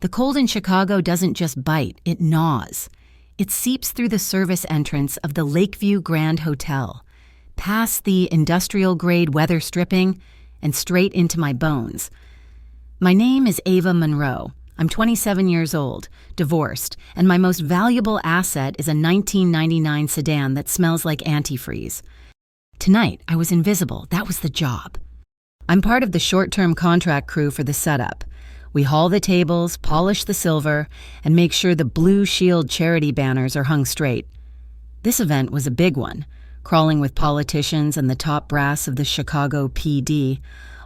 The cold in Chicago doesn't just bite, it gnaws. It seeps through the service entrance of the Lakeview Grand Hotel, past the industrial-grade weather stripping, and straight into my bones. My name is Ava Monroe. I'm 27 years old, divorced, and my most valuable asset is a 1999 sedan that smells like antifreeze. Tonight, I was invisible. That was the job. I'm part of the short-term contract crew for the setup. We haul the tables, polish the silver, and make sure the Blue Shield charity banners are hung straight. This event was a big one, crawling with politicians and the top brass of the Chicago PD,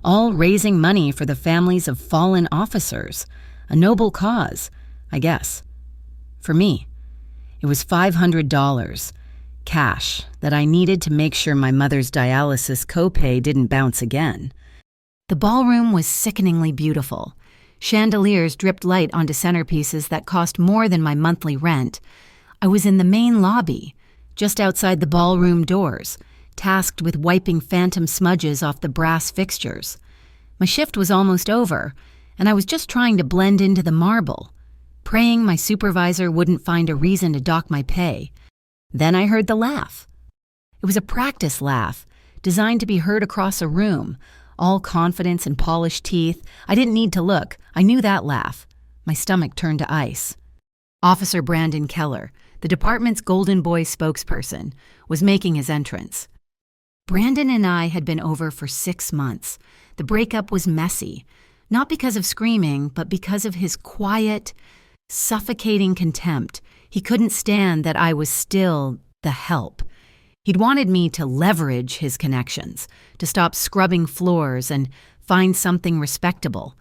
all raising money for the families of fallen officers. A noble cause, I guess. For me, it was $500, cash, that I needed to make sure my mother's dialysis copay didn't bounce again. The ballroom was sickeningly beautiful. Chandeliers dripped light onto centerpieces that cost more than my monthly rent. I was in the main lobby, just outside the ballroom doors, tasked with wiping phantom smudges off the brass fixtures. My shift was almost over, and I was just trying to blend into the marble, praying my supervisor wouldn't find a reason to dock my pay. Then I heard the laugh. It was a practice laugh, designed to be heard across a room, all confidence and polished teeth. I didn't need to look. I knew that laugh. My stomach turned to ice. Officer Brandon Keller, the department's Golden Boy spokesperson, was making his entrance. Brandon and I had been over for 6 months. The breakup was messy, not because of screaming, but because of his quiet, suffocating contempt. He couldn't stand that I was still the help. He'd wanted me to leverage his connections, to stop scrubbing floors and find something respectable.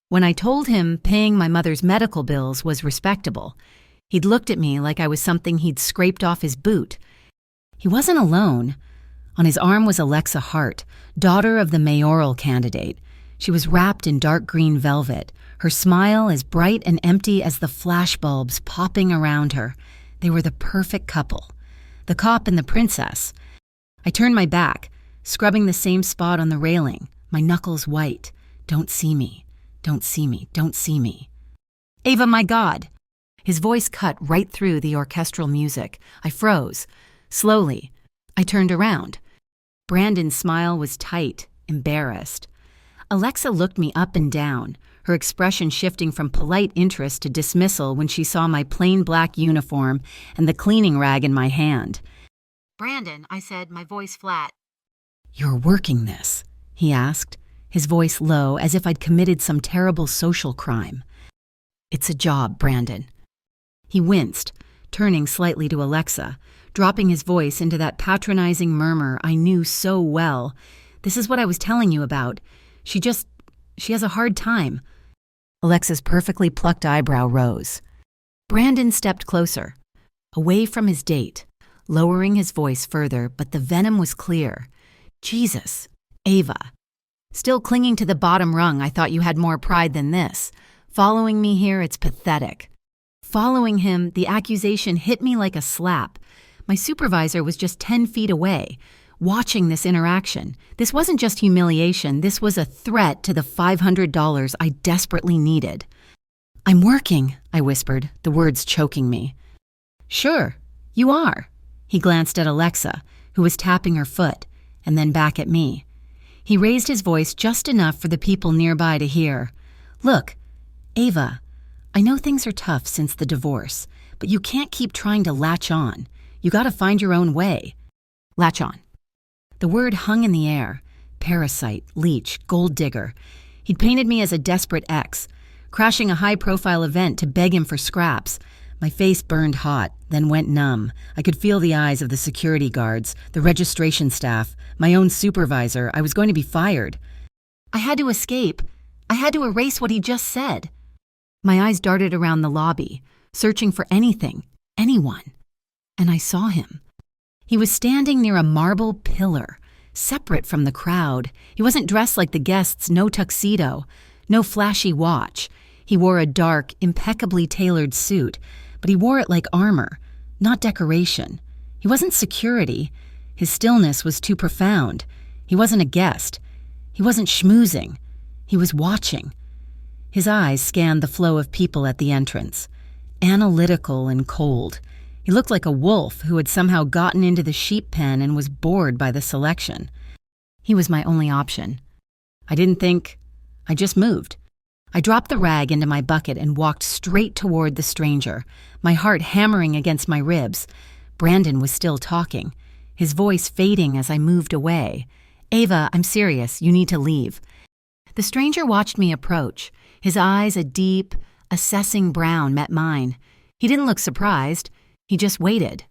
When I told him paying my mother's medical bills was respectable, he'd looked at me like I was something he'd scraped off his boot. He wasn't alone. On his arm was Alexa Hart, daughter of the mayoral candidate. She was wrapped in dark green velvet, her smile as bright and empty as the flashbulbs popping around her. They were the perfect couple. The cop and the princess. I turned my back, scrubbing the same spot on the railing, my knuckles white. Don't see me. Don't see me. Don't see me. Ava, my God. His voice cut right through the orchestral music. I froze. Slowly, I turned around. Brandon's smile was tight, embarrassed. Alexa looked me up and down, her expression shifting from polite interest to dismissal when she saw my plain black uniform and the cleaning rag in my hand. Brandon, I said, my voice flat. You're working this? He asked, his voice low, as if I'd committed some terrible social crime. It's a job, Brandon. He winced, turning slightly to Alexa, dropping his voice into that patronizing murmur I knew so well. This is what I was telling you about. She has a hard time. Alexa's perfectly plucked eyebrow rose. Brandon stepped closer, away from his date, lowering his voice further, but the venom was clear. Jesus, Ava. Still clinging to the bottom rung, I thought you had more pride than this. Following me here, it's pathetic. Following him, the accusation hit me like a slap. My supervisor was just 10 feet away, watching this interaction. This wasn't just humiliation, this was a threat to the $500 I desperately needed. I'm working, I whispered, the words choking me. Sure, you are. He glanced at Alexa, who was tapping her foot, and then back at me. He raised his voice just enough for the people nearby to hear. Look, Ava, I know things are tough since the divorce, but you can't keep trying to latch on. You gotta find your own way. Latch on. The word hung in the air. Parasite, leech, gold digger. He'd painted me as a desperate ex, crashing a high-profile event to beg him for scraps. My face burned hot, then went numb. I could feel the eyes of the security guards, the registration staff, my own supervisor. I was going to be fired. I had to escape. I had to erase what he just said. My eyes darted around the lobby, searching for anything, anyone. And I saw him. He was standing near a marble pillar, separate from the crowd. He wasn't dressed like the guests, no tuxedo, no flashy watch. He wore a dark, impeccably tailored suit, but he wore it like armor, not decoration. He wasn't security. His stillness was too profound. He wasn't a guest. He wasn't schmoozing. He was watching. His eyes scanned the flow of people at the entrance. Analytical and cold. He looked like a wolf who had somehow gotten into the sheep pen and was bored by the selection. He was my only option. I didn't think. I just moved. I dropped the rag into my bucket and walked straight toward the stranger, my heart hammering against my ribs. Brandon was still talking, his voice fading as I moved away. "Ava, I'm serious. You need to leave." The stranger watched me approach. His eyes, a deep, assessing brown, met mine. He didn't look surprised. He just waited.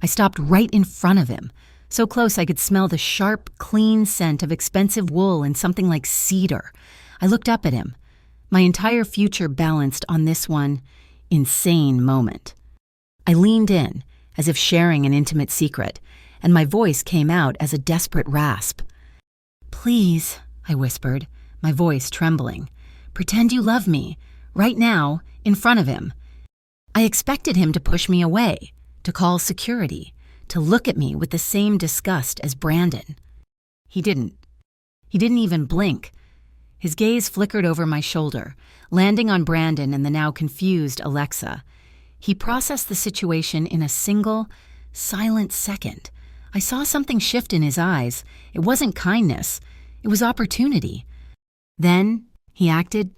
I stopped right in front of him, so close I could smell the sharp, clean scent of expensive wool and something like cedar. I looked up at him. My entire future balanced on this one insane moment. I leaned in, as if sharing an intimate secret, and my voice came out as a desperate rasp. "Please," I whispered, my voice trembling, "pretend you love me, right now, in front of him." I expected him to push me away, to call security, to look at me with the same disgust as Brandon. He didn't. He didn't even blink. His gaze flickered over my shoulder, landing on Brandon and the now confused Alexa. He processed the situation in a single, silent second. I saw something shift in his eyes. It wasn't kindness. It was opportunity. Then he acted.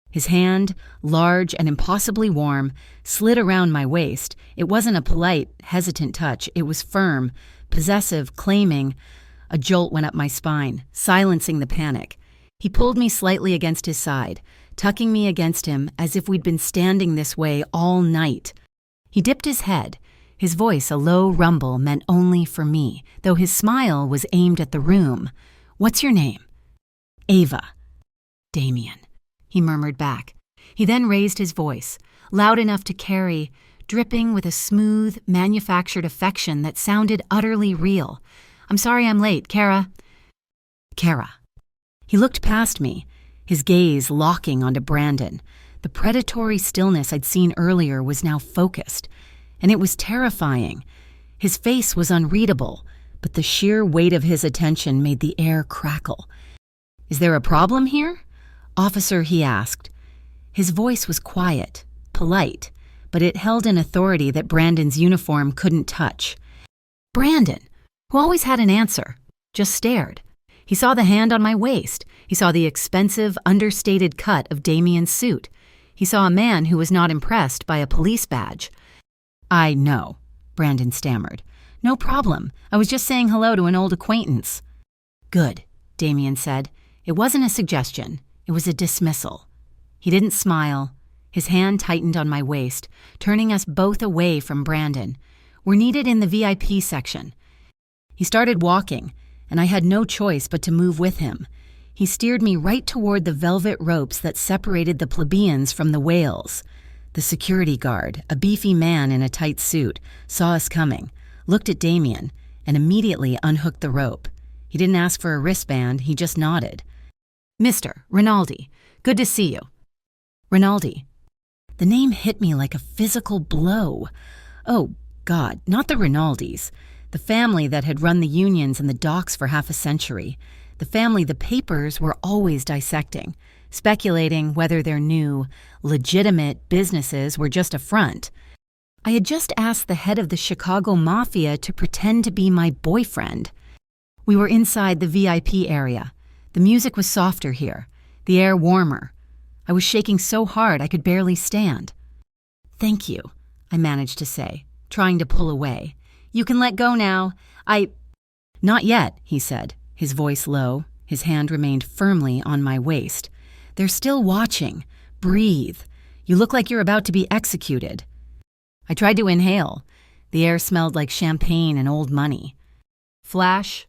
His hand, large and impossibly warm, slid around my waist. It wasn't a polite, hesitant touch. It was firm, possessive, claiming. A jolt went up my spine, silencing the panic. He pulled me slightly against his side, tucking me against him as if we'd been standing this way all night. He dipped his head. His voice, a low rumble, meant only for me, though his smile was aimed at the room. "What's your name?" "Ava." "Damien," he murmured back. He then raised his voice, loud enough to carry, dripping with a smooth, manufactured affection that sounded utterly real. "I'm sorry I'm late, Kara." "Kara." He looked past me, his gaze locking onto Brandon. The predatory stillness I'd seen earlier was now focused, and it was terrifying. His face was unreadable, but the sheer weight of his attention made the air crackle. "Is there a problem here?" "Officer," he asked. His voice was quiet, polite, but it held an authority that Brandon's uniform couldn't touch. Brandon, who always had an answer, just stared. He saw the hand on my waist. He saw the expensive, understated cut of Damien's suit. He saw a man who was not impressed by a police badge. "I know," Brandon stammered. "No problem. I was just saying hello to an old acquaintance." "Good," Damien said. It wasn't a suggestion. It was a dismissal. He didn't smile. His hand tightened on my waist, turning us both away from Brandon. "We're needed in the VIP section." He started walking, and I had no choice but to move with him. He steered me right toward the velvet ropes that separated the plebeians from the whales. The security guard, a beefy man in a tight suit, saw us coming, looked at Damien, and immediately unhooked the rope. He didn't ask for a wristband, he just nodded. "Mr. Rinaldi, good to see you." Rinaldi. The name hit me like a physical blow. Oh, God, not the Rinaldis. The family that had run the unions and the docks for half a century. The family the papers were always dissecting, speculating whether their new, legitimate businesses were just a front. I had just asked the head of the Chicago Mafia to pretend to be my boyfriend. We were inside the VIP area. The music was softer here, the air warmer. I was shaking so hard I could barely stand. "Thank you," I managed to say, trying to pull away. "You can let go now. Not yet," he said, his voice low. His hand remained firmly on my waist. "They're still watching. Breathe. You look like you're about to be executed." I tried to inhale. The air smelled like champagne and old money. Flash.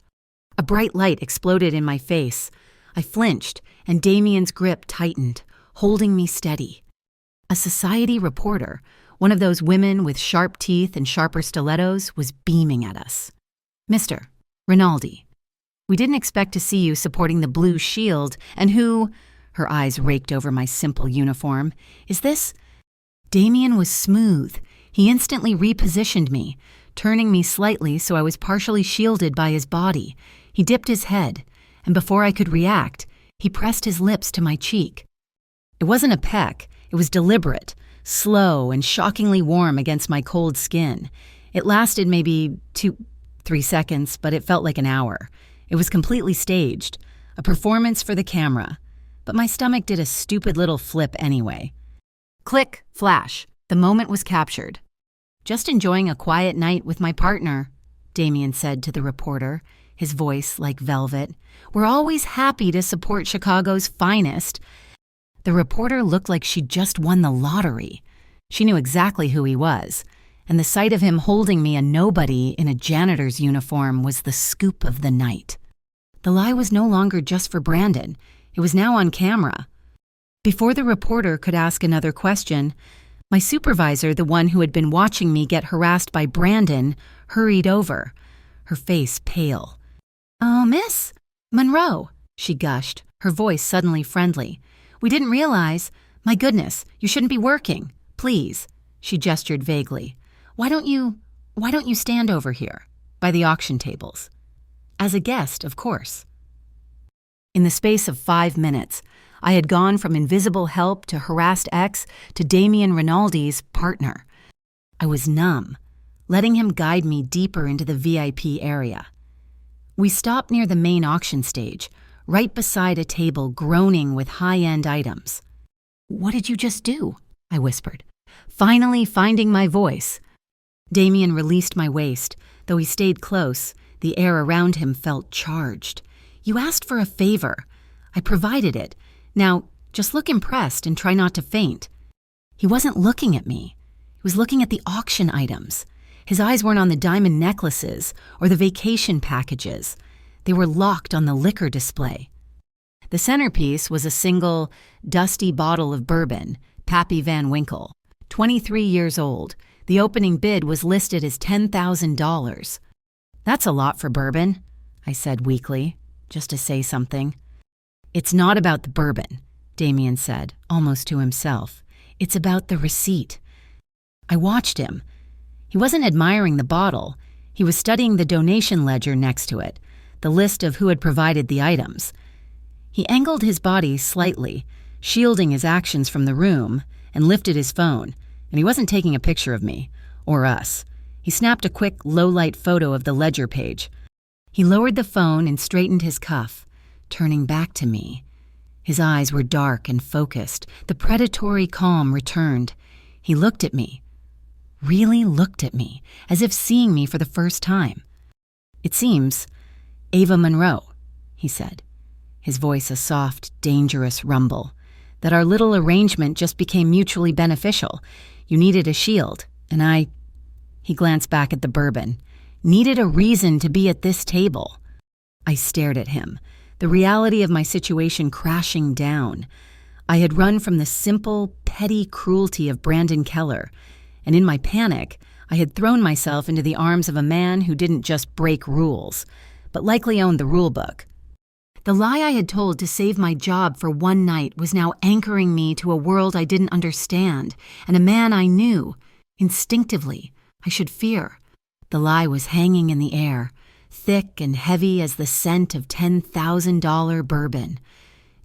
A bright light exploded in my face. I flinched, and Damien's grip tightened, holding me steady. A society reporter, one of those women with sharp teeth and sharper stilettos, was beaming at us. "Mr. Rinaldi, we didn't expect to see you supporting the Blue Shield, and who—" Her eyes raked over my simple uniform. "Is this—" Damien was smooth. He instantly repositioned me, turning me slightly so I was partially shielded by his body. He dipped his head, and before I could react, he pressed his lips to my cheek. It wasn't a peck, it was deliberate, slow and shockingly warm against my cold skin. It lasted maybe 3 seconds, but it felt like an hour. It was completely staged, a performance for the camera. But my stomach did a stupid little flip anyway. Click, flash. The moment was captured. "Just enjoying a quiet night with my partner," Damien said to the reporter, his voice like velvet. "We're always happy to support Chicago's finest." The reporter looked like she'd just won the lottery. She knew exactly who he was, and the sight of him holding me, a nobody in a janitor's uniform, was the scoop of the night. The lie was no longer just for Brandon. It was now on camera. Before the reporter could ask another question, my supervisor, the one who had been watching me get harassed by Brandon, hurried over, her face pale. "Oh, Miss Monroe," she gushed, her voice suddenly friendly. "We didn't realize. My goodness, you shouldn't be working. Please," she gestured vaguely. Why don't you stand over here, by the auction tables? As a guest, of course." In the space of 5 minutes, I had gone from invisible help to harassed ex to Damien Rinaldi's partner. I was numb, letting him guide me deeper into the VIP area. We stopped near the main auction stage, right beside a table groaning with high-end items. "What did you just do?" I whispered, finally finding my voice. Damien released my waist. Though he stayed close, the air around him felt charged. "You asked for a favor. I provided it. Now, just look impressed and try not to faint." He wasn't looking at me. He was looking at the auction items. His eyes weren't on the diamond necklaces or the vacation packages. They were locked on the liquor display. The centerpiece was a single, dusty bottle of bourbon, Pappy Van Winkle, 23 years old. The opening bid was listed as $10,000. "That's a lot for bourbon," I said weakly, just to say something. "It's not about the bourbon," Damien said, almost to himself. "It's about the receipt." I watched him. He wasn't admiring the bottle. He was studying the donation ledger next to it, the list of who had provided the items. He angled his body slightly, shielding his actions from the room, and lifted his phone. And he wasn't taking a picture of me, or us. He snapped a quick, low-light photo of the ledger page. He lowered the phone and straightened his cuff, turning back to me. His eyes were dark and focused. The predatory calm returned. He looked at me, really looked at me, as if seeing me for the first time. "It seems, Ava Monroe," he said, his voice a soft, dangerous rumble, "that our little arrangement just became mutually beneficial. You needed a shield, and I," he glanced back at the bourbon, "needed a reason to be at this table." I stared at him, the reality of my situation crashing down. I had run from the simple, petty cruelty of Brandon Keller, and in my panic, I had thrown myself into the arms of a man who didn't just break rules, but likely owned the rulebook. The lie I had told to save my job for one night was now anchoring me to a world I didn't understand, and a man I knew, instinctively, I should fear. The lie was hanging in the air, thick and heavy as the scent of $10,000 bourbon.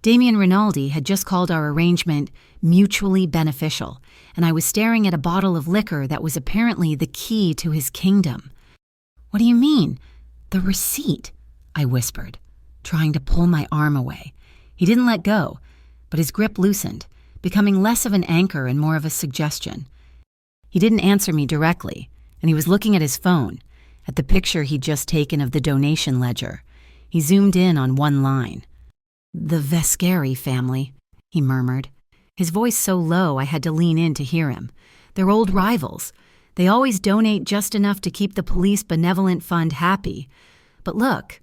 Damien Rinaldi had just called our arrangement mutually beneficial, and I was staring at a bottle of liquor that was apparently the key to his kingdom. "What do you mean? The receipt?" I whispered, trying to pull my arm away. He didn't let go, but his grip loosened, becoming less of an anchor and more of a suggestion. He didn't answer me directly, and he was looking at his phone, at the picture he'd just taken of the donation ledger. He zoomed in on one line. "The Vescari family," he murmured, his voice so low I had to lean in to hear him. "They're old rivals. They always donate just enough to keep the police benevolent fund happy. But look."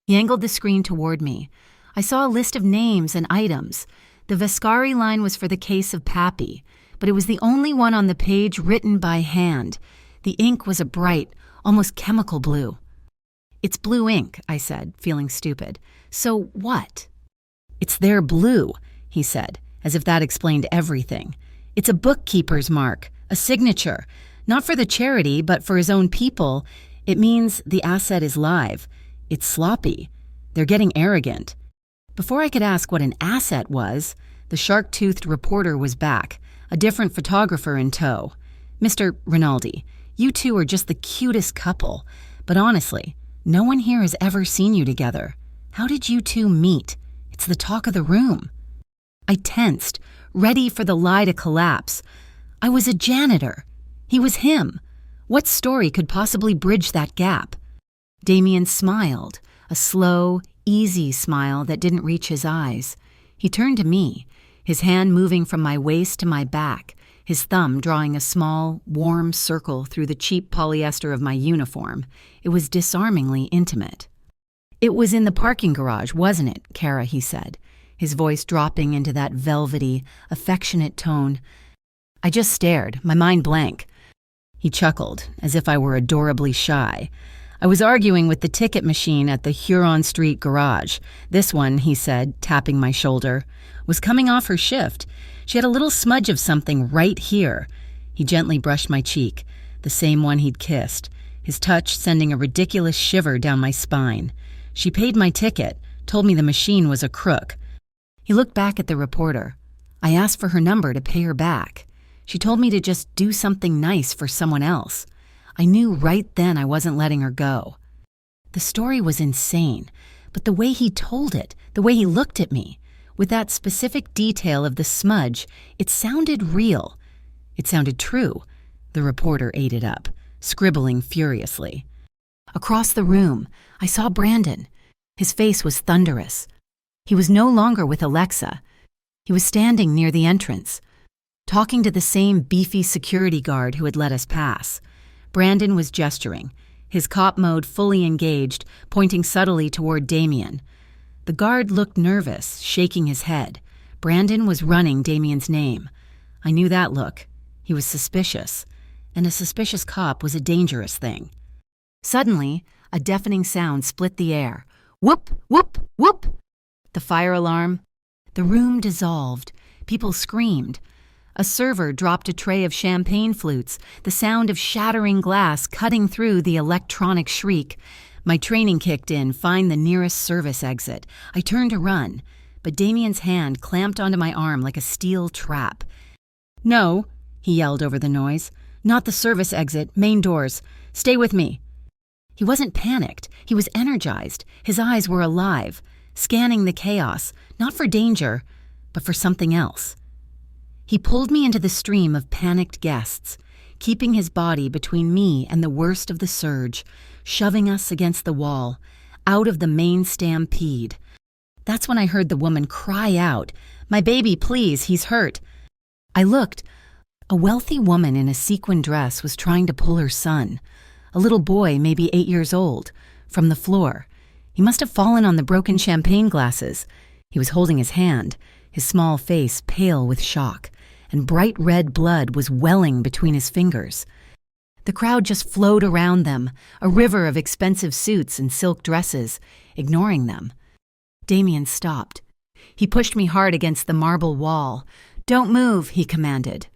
He angled the screen toward me. I saw a list of names and items. The Vescari line was for the case of Pappy, but it was the only one on the page written by hand. The ink was a bright, almost chemical blue. "It's blue ink," I said, feeling stupid. "So what?" "It's their blue," he said, as if that explained everything. "It's a bookkeeper's mark, a signature, not for the charity, but for his own people. It means the asset is live. It's sloppy. They're getting arrogant." Before I could ask what an asset was, The shark-toothed reporter was back, a different photographer in tow. "Mr. Rinaldi, you two are just the cutest couple, but honestly, no one here has ever seen you together. How did you two meet? It's the talk of the room." I tensed, ready for the lie to collapse. I was a janitor. He was him. What story could possibly bridge that gap? Damien smiled, a slow, easy smile that didn't reach his eyes. He turned to me, his hand moving from my waist to my back, his thumb drawing a small, warm circle through the cheap polyester of my uniform. It was disarmingly intimate. "It was in the parking garage, wasn't it, Kara?" he said, his voice dropping into that velvety, affectionate tone. I just stared, my mind blank. He chuckled, as if I were adorably shy. "I was arguing with the ticket machine at the Huron Street garage. This one," he said, tapping my shoulder, "was coming off her shift. She had a little smudge of something right here." He gently brushed my cheek, the same one he'd kissed, his touch sending a ridiculous shiver down my spine. "She paid my ticket, told me the machine was a crook." He looked back at the reporter. "I asked for her number to pay her back. She told me to just do something nice for someone else. I knew right then I wasn't letting her go." The story was insane, but the way he told it, the way he looked at me, with that specific detail of the smudge, it sounded real. It sounded true. The reporter ate it up, scribbling furiously. Across the room, I saw Brandon. His face was thunderous. He was no longer with Alexa. He was standing near the entrance, talking to the same beefy security guard who had let us pass. Brandon was gesturing, his cop mode fully engaged, pointing subtly toward Damien. The guard looked nervous, shaking his head. Brandon was running Damien's name. I knew that look. He was suspicious, and a suspicious cop was a dangerous thing. Suddenly, a deafening sound split the air. Whoop, whoop, whoop! The fire alarm. The room dissolved. People screamed. A server dropped a tray of champagne flutes, the sound of shattering glass cutting through the electronic shriek. My training kicked in, find the nearest service exit. I turned to run, but Damien's hand clamped onto my arm like a steel trap. "No," he yelled over the noise. "Not the service exit, main doors. Stay with me." He wasn't panicked. He was energized. His eyes were alive, scanning the chaos, not for danger, but for something else. He pulled me into the stream of panicked guests, keeping his body between me and the worst of the surge, shoving us against the wall, out of the main stampede. That's when I heard the woman cry out, "My baby, please, he's hurt." I looked. A wealthy woman in a sequin dress was trying to pull her son, a little boy maybe 8 years old, from the floor. He must have fallen on the broken champagne glasses. He was holding his hand, his small face pale with shock, and bright red blood was welling between his fingers. The crowd just flowed around them, a river of expensive suits and silk dresses, ignoring them. Damien stopped. He pushed me hard against the marble wall. "Don't move," he commanded.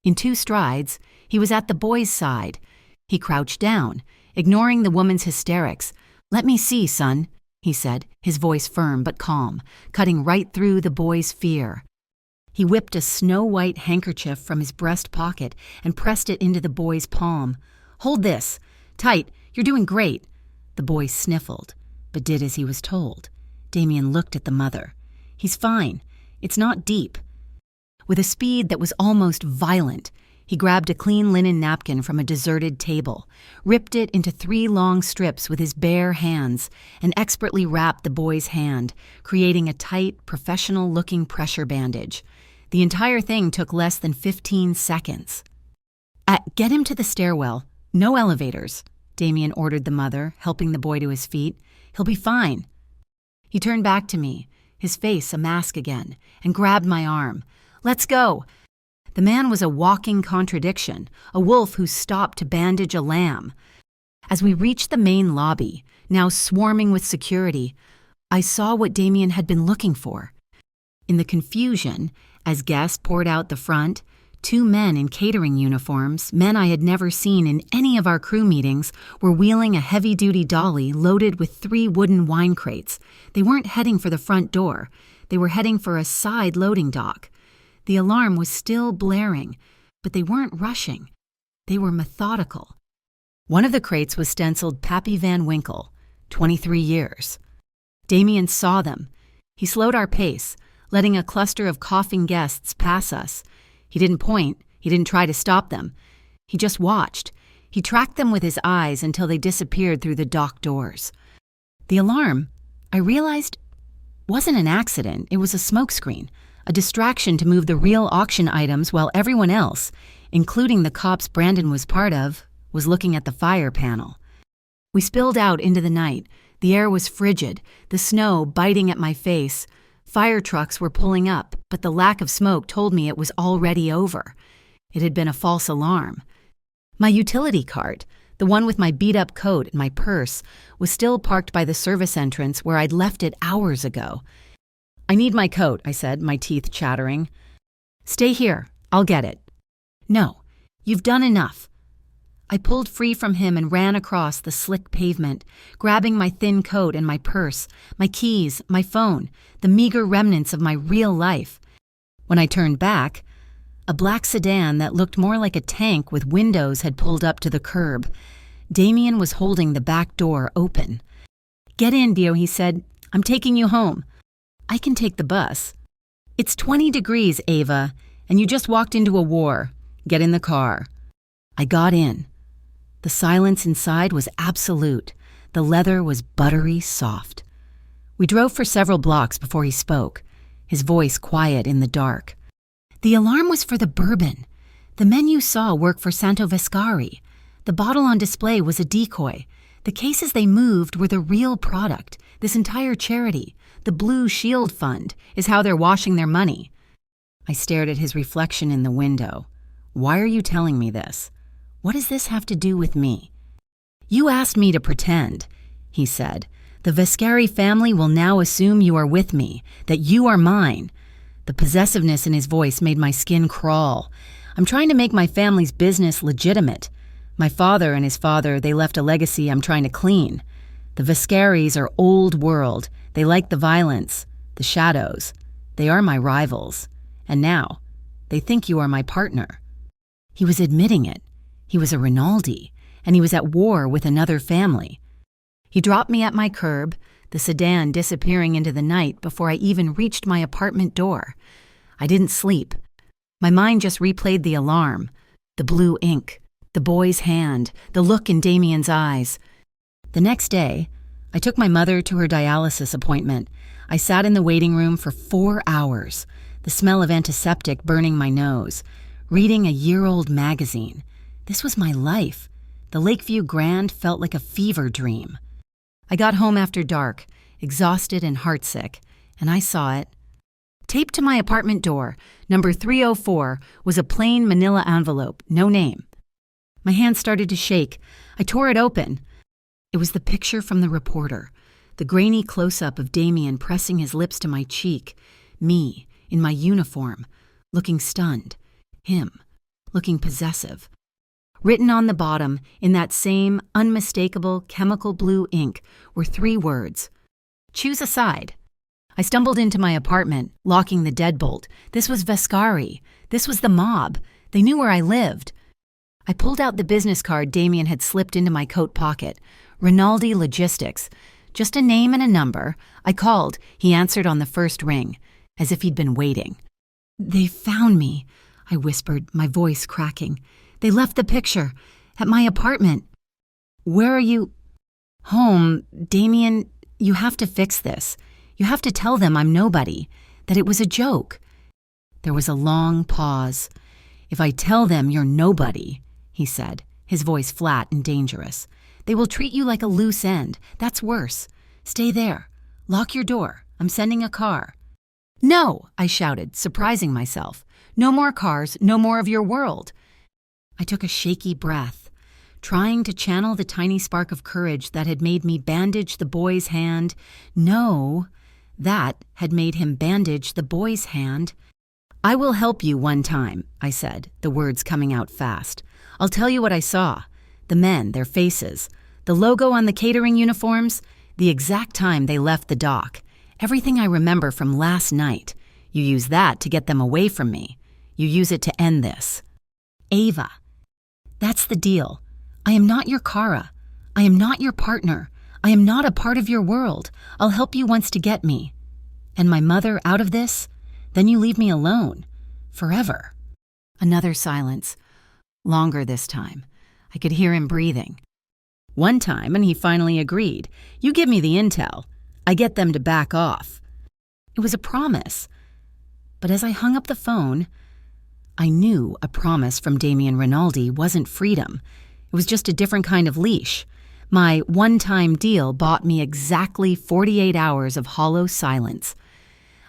In 2 strides, he was at the boy's side. He crouched down, ignoring the woman's hysterics. "Let me see, son," he said, his voice firm but calm, cutting right through the boy's fear. He whipped a snow-white handkerchief from his breast pocket and pressed it into the boy's palm. "Hold this. Tight. You're doing great." The boy sniffled, but did as he was told. Damien looked at the mother. "He's fine. It's not deep." With a speed that was almost violent, he grabbed a clean linen napkin from a deserted table, ripped it into 3 long strips with his bare hands, and expertly wrapped the boy's hand, creating a tight, professional-looking pressure bandage. The entire thing took less than 15 seconds. "Get him to the stairwell. No elevators," Damien ordered the mother, helping the boy to his feet. "He'll be fine." He turned back to me, his face a mask again, and grabbed my arm. "Let's go." The man was a walking contradiction, a wolf who stopped to bandage a lamb. As we reached the main lobby, now swarming with security, I saw what Damien had been looking for. In the confusion, as guests poured out the front, 2 men in catering uniforms, men I had never seen in any of our crew meetings, were wheeling a heavy-duty dolly loaded with 3 wooden wine crates. They weren't heading for the front door. They were heading for a side loading dock. The alarm was still blaring, but they weren't rushing. They were methodical. One of the crates was stenciled Pappy Van Winkle, 23 years. Damien saw them. He slowed our pace, letting a cluster of coughing guests pass us. He didn't point. He didn't try to stop them. He just watched. He tracked them with his eyes until they disappeared through the dock doors. The alarm, I realized, wasn't an accident. It was a smokescreen, a distraction to move the real auction items while everyone else, including the cops Brandon was part of, was looking at the fire panel. We spilled out into the night. The air was frigid, the snow biting at my face. Fire trucks were pulling up, but the lack of smoke told me it was already over. It had been a false alarm. My utility cart, the one with my beat-up coat and my purse, was still parked by the service entrance where I'd left it hours ago. "I need my coat," I said, my teeth chattering. "Stay here. I'll get it." "No, you've done enough." I pulled free from him and ran across the slick pavement, grabbing my thin coat and my purse, my keys, my phone, the meager remnants of my real life. When I turned back, a black sedan that looked more like a tank with windows had pulled up to the curb. Damien was holding the back door open. "Get in, Dio," he said. "I'm taking you home." "I can take the bus." "It's 20 degrees, Ava, and you just walked into a war. Get in the car." I got in. The silence inside was absolute. The leather was buttery soft. We drove for several blocks before he spoke, his voice quiet in the dark. "The alarm was for the bourbon. The men you saw work for Santo Vescari. The bottle on display was a decoy. The cases they moved were the real product. This entire charity, the Blue Shield Fund, is how they're washing their money." I stared at his reflection in the window. "Why are you telling me this? What does this have to do with me?" "You asked me to pretend," he said. "The Vescari family will now assume you are with me, that you are mine." The possessiveness in his voice made my skin crawl. "I'm trying to make my family's business legitimate. My father and his father, they left a legacy I'm trying to clean. The Vescaris are old world. They like the violence, the shadows. They are my rivals. And now, they think you are my partner." He was admitting it. He was a Rinaldi, and he was at war with another family. He dropped me at my curb, the sedan disappearing into the night before I even reached my apartment door. I didn't sleep. My mind just replayed the alarm, the blue ink, the boy's hand, the look in Damien's eyes. The next day, I took my mother to her dialysis appointment. I sat in the waiting room for 4 hours, the smell of antiseptic burning my nose, reading a year-old magazine. This was my life. The Lakeview Grand felt like a fever dream. I got home after dark, exhausted and heartsick, and I saw it. Taped to my apartment door, number 304, was a plain manila envelope, no name. My hand started to shake. I tore it open. It was the picture from the reporter, the grainy close-up of Damien pressing his lips to my cheek, me, in my uniform, looking stunned, him, looking possessive. Written on the bottom, in that same unmistakable chemical blue ink, were 3 words. "Choose a side." I stumbled into my apartment, locking the deadbolt. This was Vescari. This was the mob. They knew where I lived. I pulled out the business card Damien had slipped into my coat pocket. Rinaldi Logistics. Just a name and a number. I called. He answered on the first ring, as if he'd been waiting. "They found me," I whispered, my voice cracking. "They left the picture. At my apartment." "Where are you?" "Home. Damien, you have to fix this. You have to tell them I'm nobody, that it was a joke." There was a long pause. "If I tell them you're nobody," he said, his voice flat and dangerous, "they will treat you like a loose end. That's worse. Stay there. Lock your door. I'm sending a car." "No," I shouted, surprising myself. "No more cars, no more of your world." I took a shaky breath, trying to channel the tiny spark of courage that had made me bandage the boy's hand. No, that had made him bandage the boy's hand. "I will help you one time," I said, the words coming out fast. "I'll tell you what I saw. The men, their faces, the logo on the catering uniforms, the exact time they left the dock, Everything I remember from last night. You use that to get them away from me. You use it to end this. Ava. That's the deal. I am not your Kara. I am not your partner. I am not a part of your world. I'll help you once to get me. And my mother out of this? Then you leave me alone. Forever. Another silence. Longer this time. I could hear him breathing. One time, and he finally agreed. You give me the intel. I get them to back off. It was a promise. But as I hung up the phone, I knew a promise from Damien Rinaldi wasn't freedom. It was just a different kind of leash. My one-time deal bought me exactly 48 hours of hollow silence.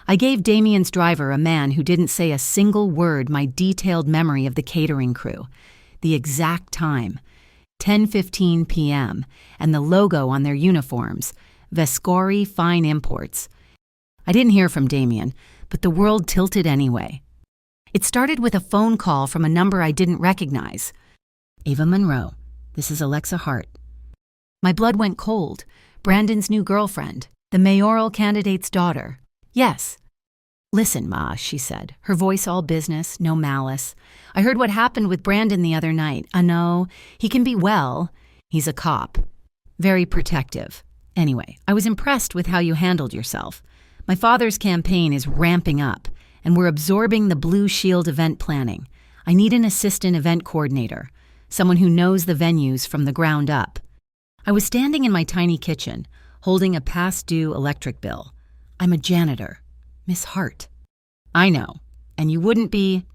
I gave Damien's driver, a man who didn't say a single word, my detailed memory of the catering crew. The exact time, 10:15 p.m., and the logo on their uniforms, Vescori Fine Imports. I didn't hear from Damien, but the world tilted anyway. It started with a phone call from a number I didn't recognize. Ava Monroe, this is Alexa Hart. My blood went cold. Brandon's new girlfriend, the mayoral candidate's daughter. Yes. Listen, Ma, she said, her voice all business, no malice. I heard what happened with Brandon the other night. I know, he can be well. He's a cop. Very protective. Anyway, I was impressed with how you handled yourself. My father's campaign is ramping up, and we're absorbing the Blue Shield event planning. I need an assistant event coordinator, someone who knows the venues from the ground up. I was standing in my tiny kitchen, holding a past-due electric bill. I'm a janitor. Miss Hart. I know, and you wouldn't be.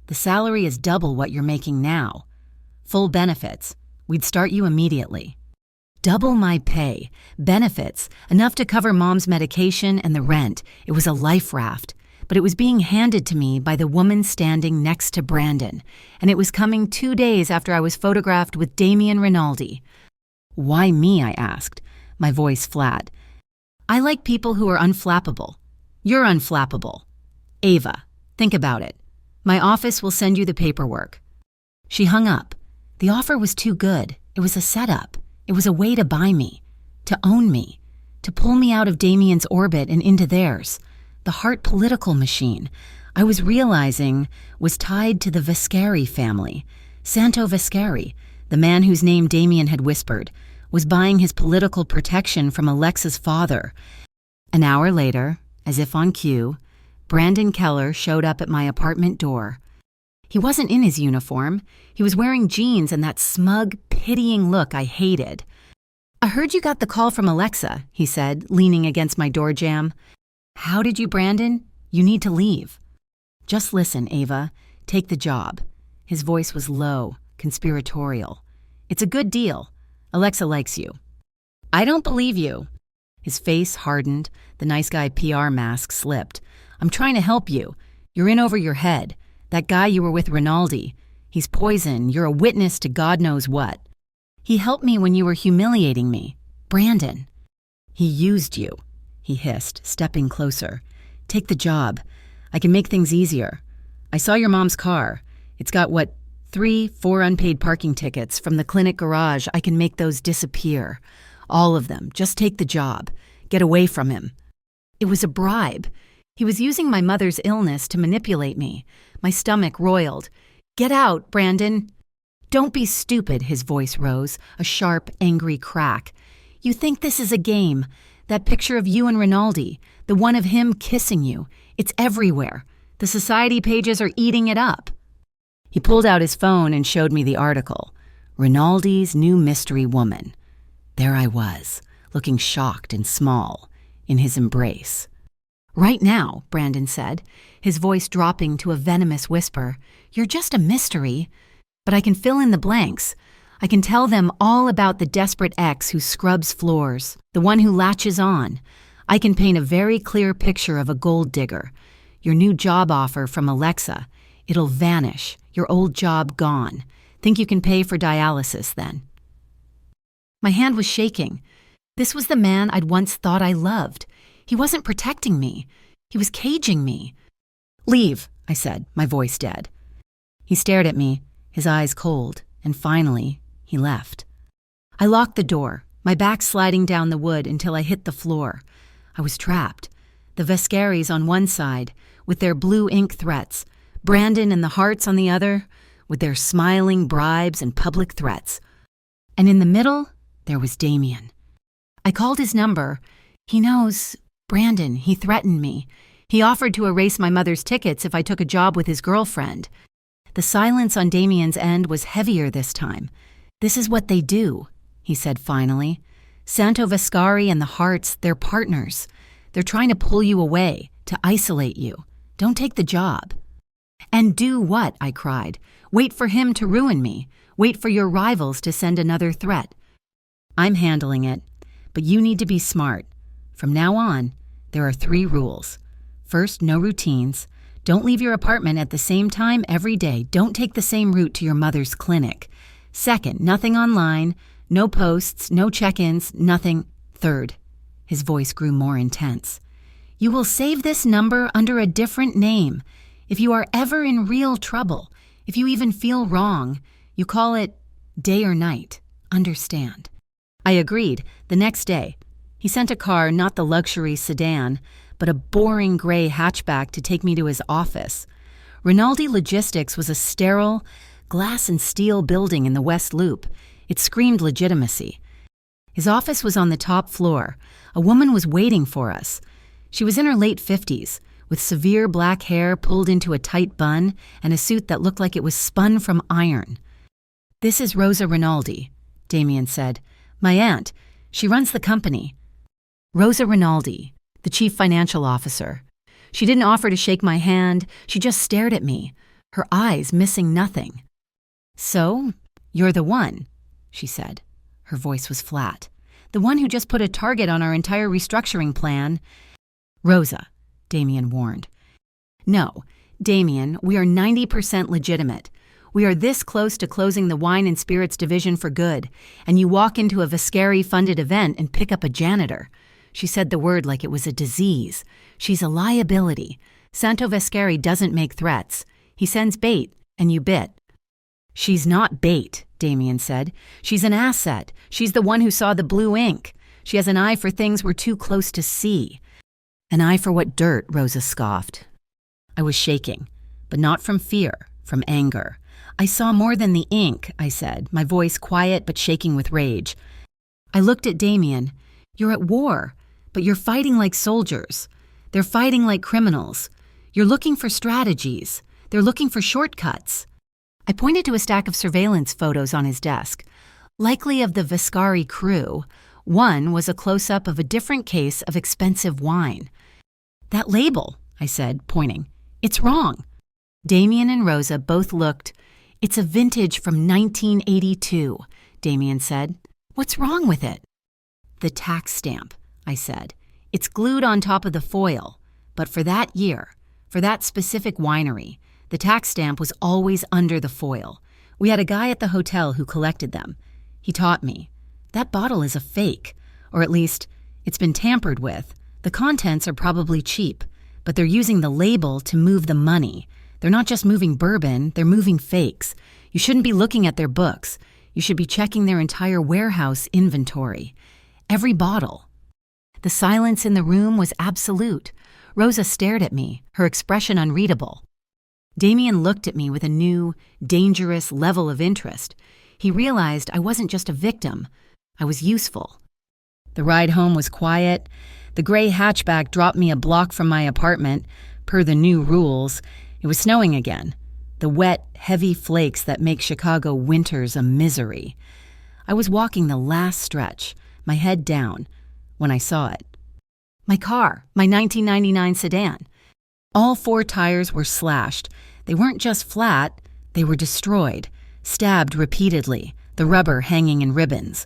The salary is double what you're making now. Full benefits. We'd start you immediately. Double my pay. Benefits. Enough to cover Mom's medication and the rent. It was a life raft. But it was being handed to me by the woman standing next to Brandon, and it was coming 2 days after I was photographed with Damien Rinaldi. Why me, I asked, my voice flat. I like people who are unflappable. You're unflappable. Ava, think about it. My office will send you the paperwork. She hung up. The offer was too good. It was a setup. It was a way to buy me, to own me, to pull me out of Damien's orbit and into theirs. The Hart political machine, I was realizing, was tied to the Vescari family. Santo Vescari, the man whose name Damien had whispered, was buying his political protection from Alexa's father. An hour later, as if on cue, Brandon Keller showed up at my apartment door. He wasn't in his uniform. He was wearing jeans and that smug, pitying look I hated. I heard you got the call from Alexa, he said, leaning against my door jamb. How did you, Brandon? You need to leave. Just listen, Ava. Take the job. His voice was low, conspiratorial. It's a good deal. Alexa likes you. I don't believe you. His face hardened. The nice guy PR mask slipped. I'm trying to help you. You're in over your head. That guy you were with, Rinaldi. He's poison. You're a witness to God knows what. He helped me when you were humiliating me. Brandon. He used you, he hissed, stepping closer. Take the job. I can make things easier. I saw your mom's car. It's got, 3-4 unpaid parking tickets from the clinic garage. I can make those disappear. All of them. Just take the job. Get away from him. It was a bribe. He was using my mother's illness to manipulate me. My stomach roiled. Get out, Brandon. Don't be stupid, his voice rose, a sharp, angry crack. You think this is a game. That picture of you and Rinaldi, the one of him kissing you, it's everywhere. The society pages are eating it up. He pulled out his phone and showed me the article. Rinaldi's new mystery woman. There I was, looking shocked and small, in his embrace. Right now, Brandon said, his voice dropping to a venomous whisper, you're just a mystery. But I can fill in the blanks. I can tell them all about the desperate ex who scrubs floors, the one who latches on. I can paint a very clear picture of a gold digger. Your new job offer from Alexa. It'll vanish. Your old job gone. Think you can pay for dialysis then? My hand was shaking. This was the man I'd once thought I loved. He wasn't protecting me. He was caging me. Leave, I said, my voice dead. He stared at me, his eyes cold, and finally, he left. I locked the door, my back sliding down the wood until I hit the floor. I was trapped. The Vescaris on one side, with their blue ink threats, Brandon and the Hearts on the other, with their smiling bribes and public threats. And in the middle, there was Damien. I called his number. He knows Brandon. He threatened me. He offered to erase my mother's tickets if I took a job with his girlfriend. The silence on Damien's end was heavier this time. "This is what they do," he said finally. "Santo Vescari and the Hearts, they're partners. They're trying to pull you away, to isolate you. Don't take the job." "And do what?" I cried. "Wait for him to ruin me. Wait for your rivals to send another threat." "I'm handling it, but you need to be smart. From now on, there are 3 rules. First, no routines. Don't leave your apartment at the same time every day. Don't take the same route to your mother's clinic. Second, nothing online, no posts, no check-ins, nothing. Third," his voice grew more intense, "you will save this number under a different name. If you are ever in real trouble, if you even feel wrong, you call it day or night. Understand?" I agreed. The next day, he sent a car, not the luxury sedan, but a boring gray hatchback to take me to his office. Rinaldi Logistics was a sterile, glass and steel building in the West Loop. It screamed legitimacy. His office was on the top floor. A woman was waiting for us. She was in her late 50s, with severe black hair pulled into a tight bun and a suit that looked like it was spun from iron. "This is Rosa Rinaldi," Damien said. "My aunt. She runs the company." Rosa Rinaldi, the chief financial officer. She didn't offer to shake my hand. She just stared at me, her eyes missing nothing. "So, you're the one," she said. Her voice was flat. "The one who just put a target on our entire restructuring plan." "Rosa," Damien warned. "No, Damien, we are 90% legitimate. We are this close to closing the wine and spirits division for good, and you walk into a Vescari-funded event and pick up a janitor." She said the word like it was a disease. "She's a liability. Santo Vescari doesn't make threats. He sends bait, and you bit." "She's not bait," Damien said. "She's an asset. She's the one who saw the blue ink. She has an eye for things we're too close to see." "An eye for what dirt?" Rosa scoffed. I was shaking, but not from fear, from anger. "I saw more than the ink," I said, my voice quiet but shaking with rage. I looked at Damien. "You're at war, but you're fighting like soldiers. They're fighting like criminals. You're looking for strategies. They're looking for shortcuts." I pointed to a stack of surveillance photos on his desk, likely of the Vescari crew. One was a close-up of a different case of expensive wine. "That label," I said, pointing. "It's wrong." Damien and Rosa both looked. "It's a vintage from 1982, Damien said. "What's wrong with it?" "The tax stamp," I said. "It's glued on top of the foil. But for that year, for that specific winery, the tax stamp was always under the foil. We had a guy at the hotel who collected them. He taught me. That bottle is a fake, or at least, it's been tampered with. The contents are probably cheap, but they're using the label to move the money. They're not just moving bourbon, they're moving fakes. You shouldn't be looking at their books. You should be checking their entire warehouse inventory. Every bottle." The silence in the room was absolute. Rosa stared at me, her expression unreadable. Damien looked at me with a new, dangerous level of interest. He realized I wasn't just a victim. I was useful. The ride home was quiet. The gray hatchback dropped me a block from my apartment, per the new rules. It was snowing again. The wet, heavy flakes that make Chicago winters a misery. I was walking the last stretch, my head down, when I saw it. My car, my 1999 sedan. All 4 tires were slashed. They weren't just flat, they were destroyed, stabbed repeatedly, the rubber hanging in ribbons.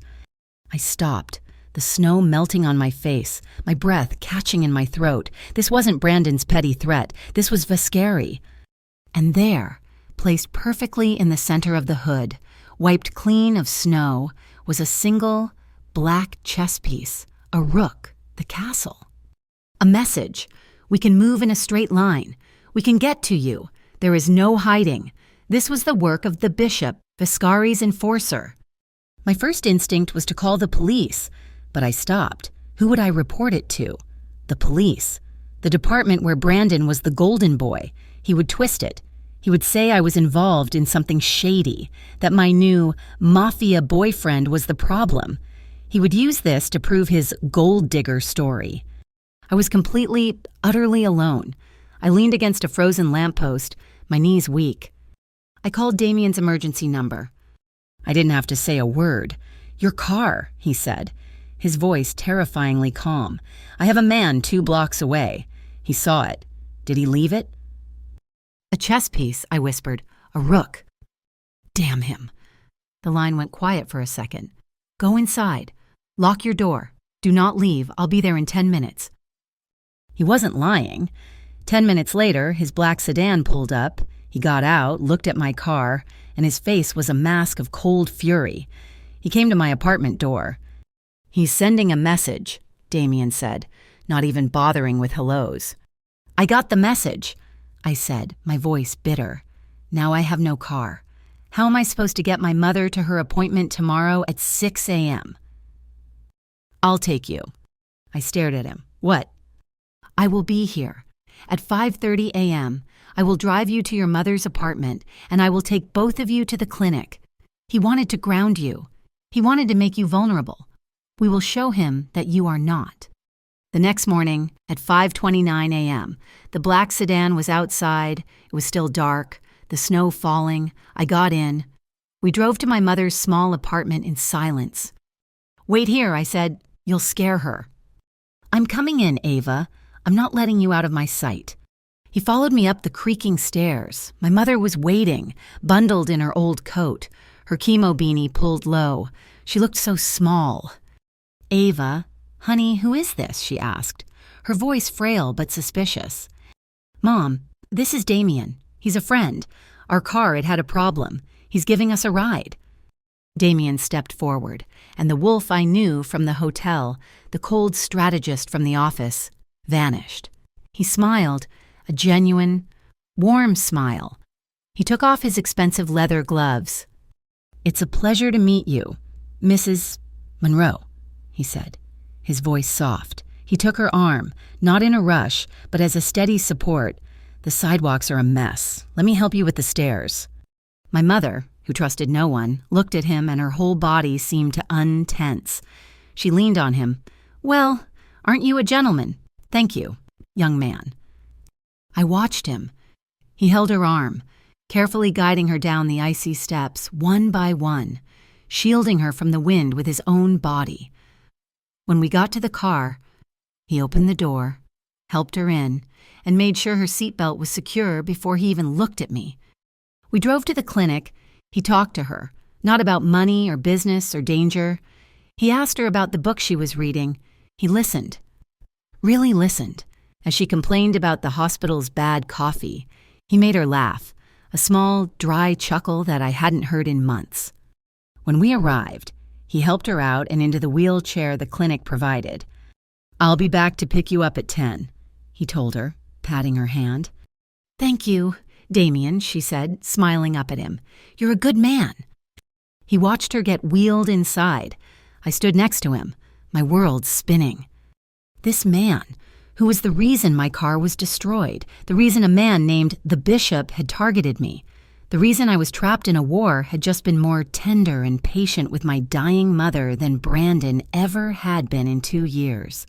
I stopped, the snow melting on my face, my breath catching in my throat. This wasn't Brandon's petty threat. This was Vescari. And there, placed perfectly in the center of the hood, wiped clean of snow, was a single, black chess piece, a rook, the castle. A message. We can move in a straight line. We can get to you. There is no hiding. This was the work of the bishop, Vescari's enforcer. My first instinct was to call the police, but I stopped. Who would I report it to? The police. The department where Brandon was the golden boy. He would twist it. He would say I was involved in something shady, that my new mafia boyfriend was the problem. He would use this to prove his gold digger story. I was completely, utterly alone. I leaned against a frozen lamppost, my knees weak. I called Damien's emergency number. I didn't have to say a word. "Your car," he said, his voice terrifyingly calm. "I have a man 2 blocks away. He saw it. Did he leave it?" "A chess piece," I whispered. "A rook." "Damn him." The line went quiet for a second. "Go inside. Lock your door. Do not leave. I'll be there in 10 minutes. He wasn't lying. 10 minutes later, his black sedan pulled up. He got out, looked at my car, and his face was a mask of cold fury. He came to my apartment door. "He's sending a message," Damien said, not even bothering with hellos. "I got the message," I said, my voice bitter. "Now I have no car. How am I supposed to get my mother to her appointment tomorrow at 6 a.m.? "I'll take you." I stared at him. "What?" "I will be here. At 5:30 a.m., I will drive you to your mother's apartment, and I will take both of you to the clinic. He wanted to ground you. He wanted to make you vulnerable. We will show him that you are not." The next morning, at 5:29 a.m., the black sedan was outside. It was still dark, the snow falling. I got in. We drove to my mother's small apartment in silence. "Wait here," I said. "You'll scare her." "I'm coming in, Ava. I'm not letting you out of my sight." He followed me up the creaking stairs. My mother was waiting, bundled in her old coat, her chemo beanie pulled low. She looked so small. "Ava, honey, who is this?" she asked, her voice frail but suspicious. "Mom, this is Damien. He's a friend. Our car, it had a problem. He's giving us a ride." Damien stepped forward, and the wolf I knew from the hotel, the cold strategist from the office, vanished. He smiled, a genuine, warm smile. He took off his expensive leather gloves. "It's a pleasure to meet you, Mrs. Monroe," he said, his voice soft. He took her arm, not in a rush, but as a steady support. "The sidewalks are a mess. Let me help you with the stairs." My mother, who trusted no one, looked at him and her whole body seemed to untense. She leaned on him. "Well, aren't you a gentleman? Thank you, young man." I watched him. He held her arm, carefully guiding her down the icy steps, one by one, shielding her from the wind with his own body. When we got to the car, he opened the door, helped her in, and made sure her seatbelt was secure before he even looked at me. We drove to the clinic. He talked to her, not about money or business or danger. He asked her about the book she was reading. He listened, really listened, as she complained about the hospital's bad coffee. He made her laugh, a small, dry chuckle that I hadn't heard in months. When we arrived, he helped her out and into the wheelchair the clinic provided. "I'll be back to pick you up at 10, he told her, patting her hand. "Thank you, Damien," she said, smiling up at him. "You're a good man." He watched her get wheeled inside. I stood next to him, my world spinning. This man, who was the reason my car was destroyed, the reason a man named the Bishop had targeted me, the reason I was trapped in a war, had just been more tender and patient with my dying mother than Brandon ever had been in 2 years.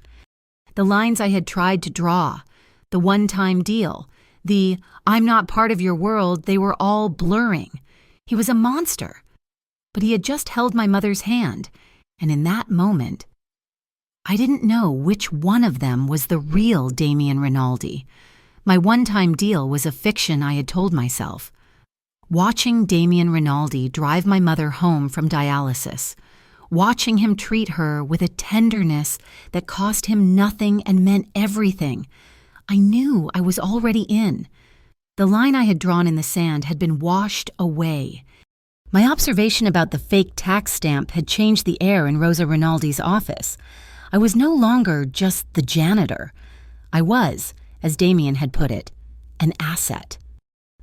The lines I had tried to draw, the one-time deal, the "I'm not part of your world," they were all blurring. He was a monster. But he had just held my mother's hand, and in that moment, I didn't know which one of them was the real Damien Rinaldi. My one-time deal was a fiction I had told myself. Watching Damien Rinaldi drive my mother home from dialysis, watching him treat her with a tenderness that cost him nothing and meant everything, I knew I was already in. The line I had drawn in the sand had been washed away. My observation about the fake tax stamp had changed the air in Rosa Rinaldi's office. I was no longer just the janitor. I was, as Damien had put it, an asset.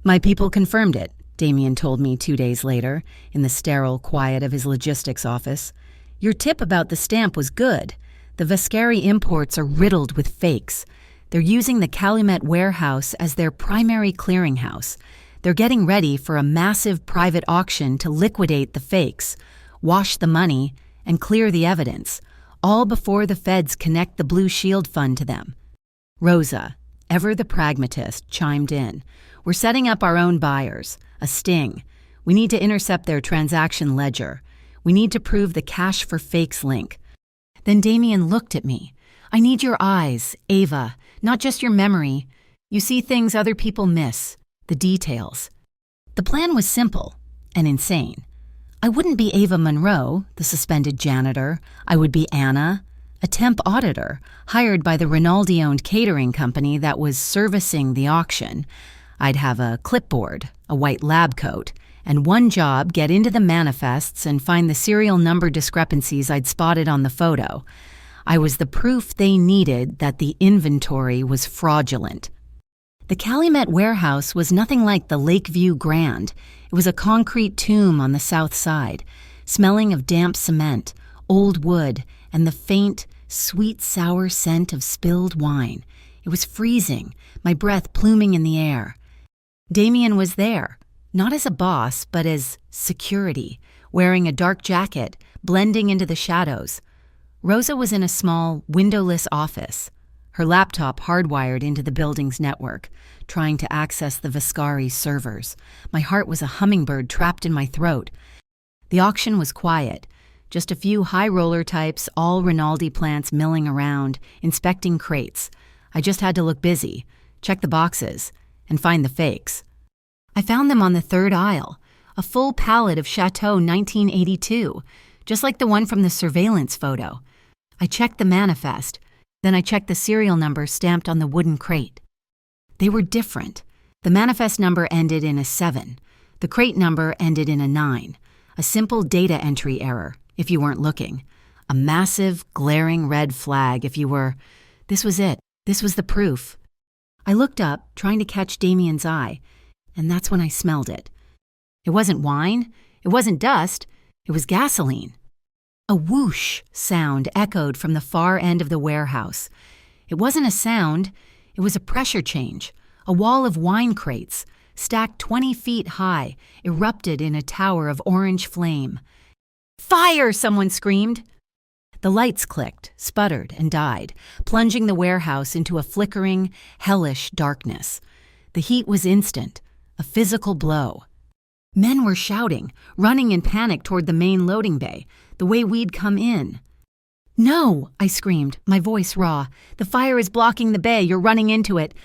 "My people confirmed it," Damien told me 2 days later, in the sterile quiet of his logistics office. "Your tip about the stamp was good. The Vascari imports are riddled with fakes. They're using the Calumet warehouse as their primary clearinghouse. They're getting ready for a massive private auction to liquidate the fakes, wash the money, and clear the evidence, all before the feds connect the Blue Shield Fund to them. Rosa, ever the pragmatist, chimed in. We're setting up our own buyers, a sting. We need to intercept their transaction ledger. We need to prove the cash for fakes link. Then Damien looked at me. I need your eyes, Ava, not just your memory. You see things other people miss, the details. The plan was simple and insane. I wouldn't be Ava Monroe, the suspended janitor. I would be Anna, a temp auditor hired by the Rinaldi-owned catering company that was servicing the auction. I'd have a clipboard, a white lab coat, and one job: get into the manifests and find the serial number discrepancies I'd spotted on the photo. I was the proof they needed that the inventory was fraudulent. The Calumet warehouse was nothing like the Lakeview Grand. It was a concrete tomb on the south side, smelling of damp cement, old wood, and the faint, sweet, sour scent of spilled wine. It was freezing, my breath pluming in the air. Damien was there, not as a boss, but as security, wearing a dark jacket, blending into the shadows. Rosa was in a small, windowless office, her laptop hardwired into the building's network, trying to access the Viscari servers. My heart was a hummingbird trapped in my throat. The auction was quiet, just a few high-roller types, all Rinaldi plants milling around, inspecting crates. I just had to look busy, check the boxes, and find the fakes. I found them on the third aisle, a full pallet of Chateau 1982, just like the one from the surveillance photo. I checked the manifest, then I checked the serial number stamped on the wooden crate. They were different. The manifest number ended in a 7. The crate number ended in a 9. A simple data entry error, if you weren't looking. A massive, glaring red flag if you were. This was it. This was the proof. I looked up, trying to catch Damien's eye, and that's when I smelled it. It wasn't wine. It wasn't dust. It was gasoline. A whoosh sound echoed from the far end of the warehouse. It wasn't a sound. It was a pressure change. A wall of wine crates, stacked 20 feet high, erupted in a tower of orange flame. "Fire!" someone screamed. The lights clicked, sputtered, and died, plunging the warehouse into a flickering, hellish darkness. The heat was instant, a physical blow. Men were shouting, running in panic toward the main loading bay, the way we'd come in. "No!" I screamed, my voice raw. "The fire is blocking the bay. You're running into it."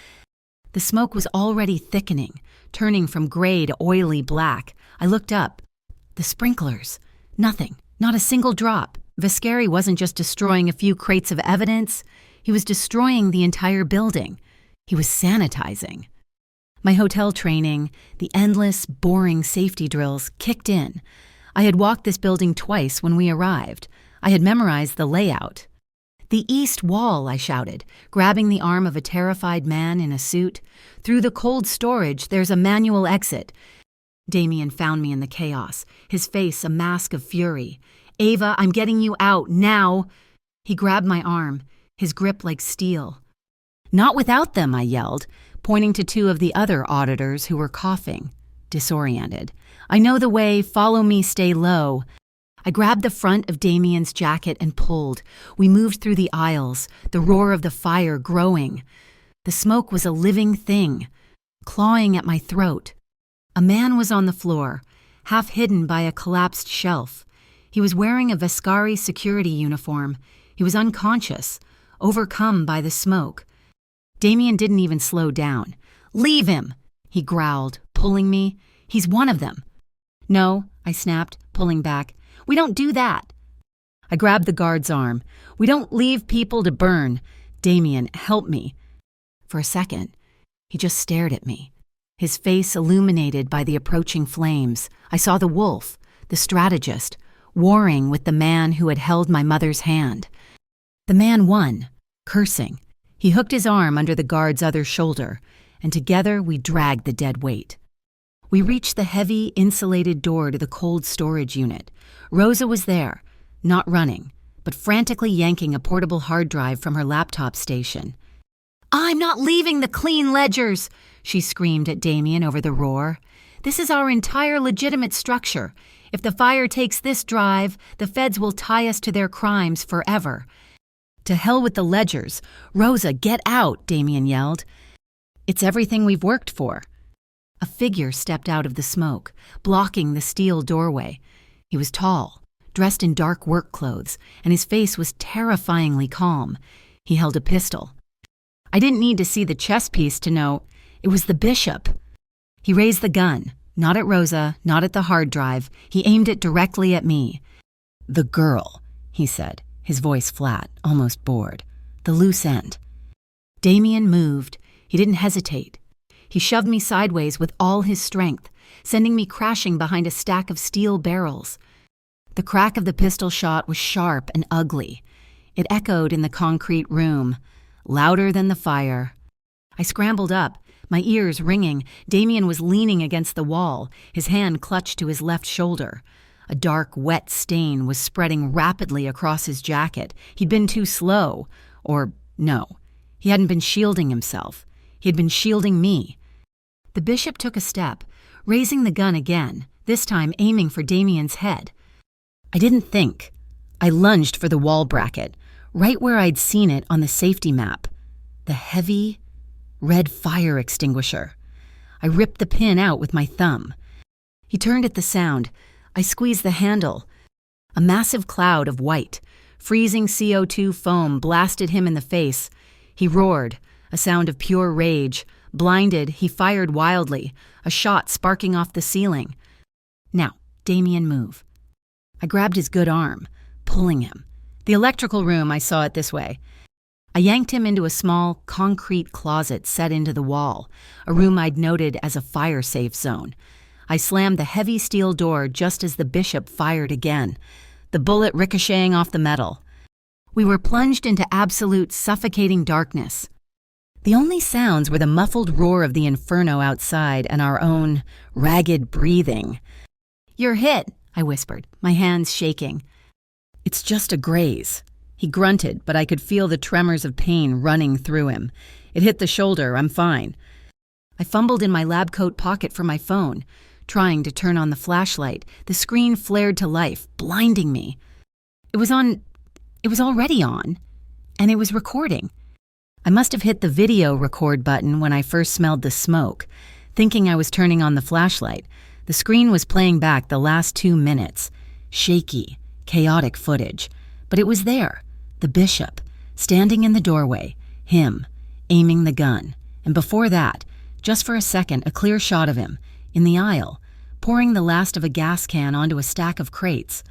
The smoke was already thickening, turning from gray to oily black. I looked up. The sprinklers. Nothing. Not a single drop. Viscari wasn't just destroying a few crates of evidence. He was destroying the entire building. He was sanitizing. My hotel training, the endless, boring safety drills, kicked in. I had walked this building twice when we arrived. I had memorized the layout. "The east wall," I shouted, grabbing the arm of a terrified man in a suit. "Through the cold storage, there's a manual exit." Damien found me in the chaos, his face a mask of fury. "Ava, I'm getting you out, now!" He grabbed my arm, his grip like steel. "Not without them," I yelled, pointing to two of the other auditors who were coughing, disoriented. "I know the way, follow me, stay low." I grabbed the front of Damien's jacket and pulled. We moved through the aisles, the roar of the fire growing. The smoke was a living thing, clawing at my throat. A man was on the floor, half hidden by a collapsed shelf. He was wearing a Viscari security uniform. He was unconscious, overcome by the smoke. Damien didn't even slow down. "Leave him!" he growled, pulling me. "He's one of them." "No," I snapped, pulling back. "We don't do that." I grabbed the guard's arm. "We don't leave people to burn. Damien, help me." For a second, he just stared at me, his face illuminated by the approaching flames. I saw the wolf, the strategist, warring with the man who had held my mother's hand. The man won, cursing. He hooked his arm under the guard's other shoulder, and together we dragged the dead weight. We reached the heavy, insulated door to the cold storage unit. Rosa was there, not running, but frantically yanking a portable hard drive from her laptop station. "I'm not leaving the clean ledgers," she screamed at Damien over the roar. "This is our entire legitimate structure. If the fire takes this drive, the feds will tie us to their crimes forever." "To hell with the ledgers. Rosa, get out," Damien yelled. "It's everything we've worked for." A figure stepped out of the smoke, blocking the steel doorway. He was tall, dressed in dark work clothes, and his face was terrifyingly calm. He held a pistol. I didn't need to see the chest piece to know it was the bishop. He raised the gun, not at Rosa, not at the hard drive. He aimed it directly at me. "The girl," he said, his voice flat, almost bored. "The loose end." Damien moved. He didn't hesitate. He shoved me sideways with all his strength, sending me crashing behind a stack of steel barrels. The crack of the pistol shot was sharp and ugly. It echoed in the concrete room, louder than the fire. I scrambled up, my ears ringing. Damien was leaning against the wall, his hand clutched to his left shoulder. A dark, wet stain was spreading rapidly across his jacket. He'd been too slow. Or, no, he hadn't been shielding himself. He had been shielding me. The bishop took a step, raising the gun again, this time aiming for Damien's head. I didn't think. I lunged for the wall bracket, right where I'd seen it on the safety map. The heavy, red fire extinguisher. I ripped the pin out with my thumb. He turned at the sound. I squeezed the handle. A massive cloud of white, freezing CO2 foam blasted him in the face. He roared, a sound of pure rage. Blinded, he fired wildly, a shot sparking off the ceiling. "Now, Damien, move." I grabbed his good arm, pulling him. The electrical room, I saw it this way. I yanked him into a small, concrete closet set into the wall, a room I'd noted as a fire-safe zone. I slammed the heavy steel door just as the bishop fired again, the bullet ricocheting off the metal. We were plunged into absolute, suffocating darkness. The only sounds were the muffled roar of the inferno outside and our own ragged breathing. "You're hit," I whispered, my hands shaking. "It's just a graze." He grunted, but I could feel the tremors of pain running through him. "It hit the shoulder. I'm fine." I fumbled in my lab coat pocket for my phone, trying to turn on the flashlight. The screen flared to life, blinding me. It was already on, and it was recording. I must have hit the video record button when I first smelled the smoke, thinking I was turning on the flashlight. The screen was playing back the last 2 minutes. Shaky, chaotic footage. But it was there. The bishop, standing in the doorway. Him, aiming the gun. And before that, just for a second, a clear shot of him, in the aisle, pouring the last of a gas can onto a stack of crates.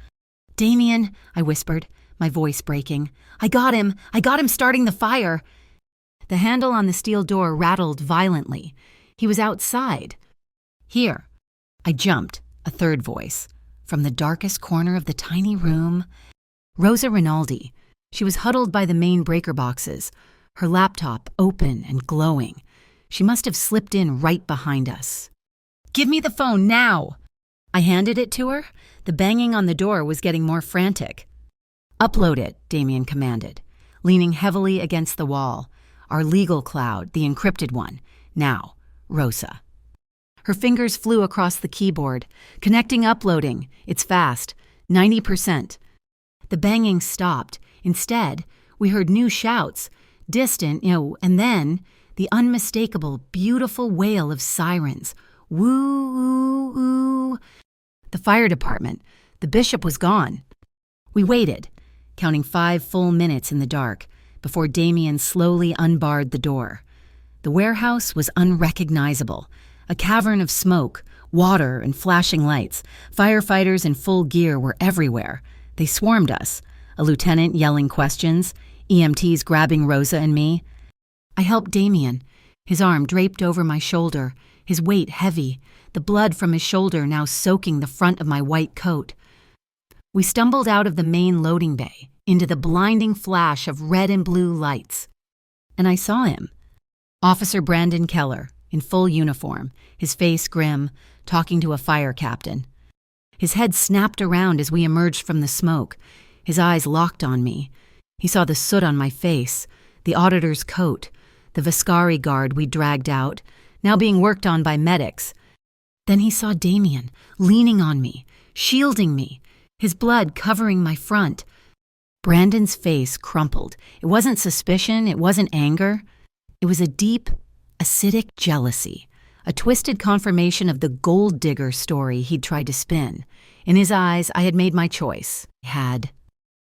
"Damien," I whispered, my voice breaking. I got him starting the fire." The handle on the steel door rattled violently. He was outside. "Here." I jumped, a third voice. From the darkest corner of the tiny room, Rosa Rinaldi. She was huddled by the main breaker boxes, her laptop open and glowing. She must have slipped in right behind us. "Give me the phone now!" I handed it to her. The banging on the door was getting more frantic. "Upload it," Damien commanded, leaning heavily against the wall. "Our legal cloud, the encrypted one. Now, Rosa." Her fingers flew across the keyboard. "Connecting, uploading. It's fast. 90%. The banging stopped. Instead, we heard new shouts, distant, and then the unmistakable, beautiful wail of sirens. Woo, woo, woo. The fire department. The bishop was gone. We waited, counting 5 full minutes in the dark, before Damien slowly unbarred the door. The warehouse was unrecognizable, a cavern of smoke, water, and flashing lights. Firefighters in full gear were everywhere. They swarmed us, a lieutenant yelling questions, EMTs grabbing Rosa and me. I helped Damien, his arm draped over my shoulder, his weight heavy, the blood from his shoulder now soaking the front of my white coat. We stumbled out of the main loading bay, into the blinding flash of red and blue lights. And I saw him. Officer Brandon Keller, in full uniform, his face grim, talking to a fire captain. His head snapped around as we emerged from the smoke. His eyes locked on me. He saw the soot on my face, the auditor's coat, the Vascari guard we dragged out, now being worked on by medics. Then he saw Damien, leaning on me, shielding me, his blood covering my front. Brandon's face crumpled. It wasn't suspicion, it wasn't anger. It was a deep, acidic jealousy, a twisted confirmation of the gold digger story he'd tried to spin. In his eyes, I had made my choice. I had.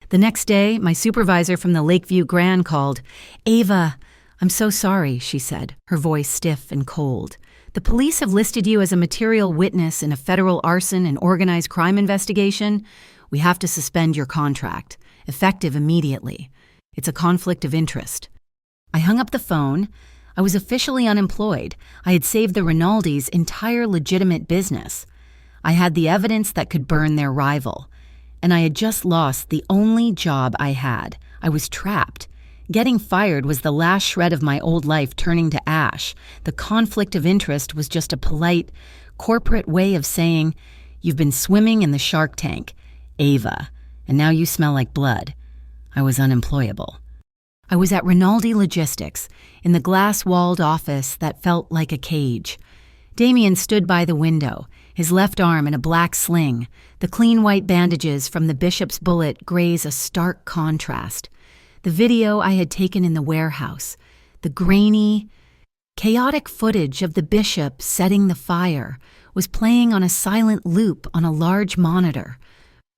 The next day, my supervisor from the Lakeview Grand called. "Ava, I'm so sorry," she said, her voice stiff and cold. "The police have listed you as a material witness in a federal arson and organized crime investigation. We have to suspend your contract, effective immediately. It's a conflict of interest." I hung up the phone. I was officially unemployed. I had saved the Rinaldi's entire legitimate business. I had the evidence that could burn their rival. And I had just lost the only job I had. I was trapped. Getting fired was the last shred of my old life turning to ash. The conflict of interest was just a polite, corporate way of saying, "You've been swimming in the shark tank, Ava, and now you smell like blood." I was unemployable. I was at Rinaldi Logistics, in the glass-walled office that felt like a cage. Damien stood by the window, his left arm in a black sling. The clean white bandages from the bishop's bullet graze a stark contrast. The video I had taken in the warehouse, the grainy, chaotic footage of the bishop setting the fire, was playing on a silent loop on a large monitor.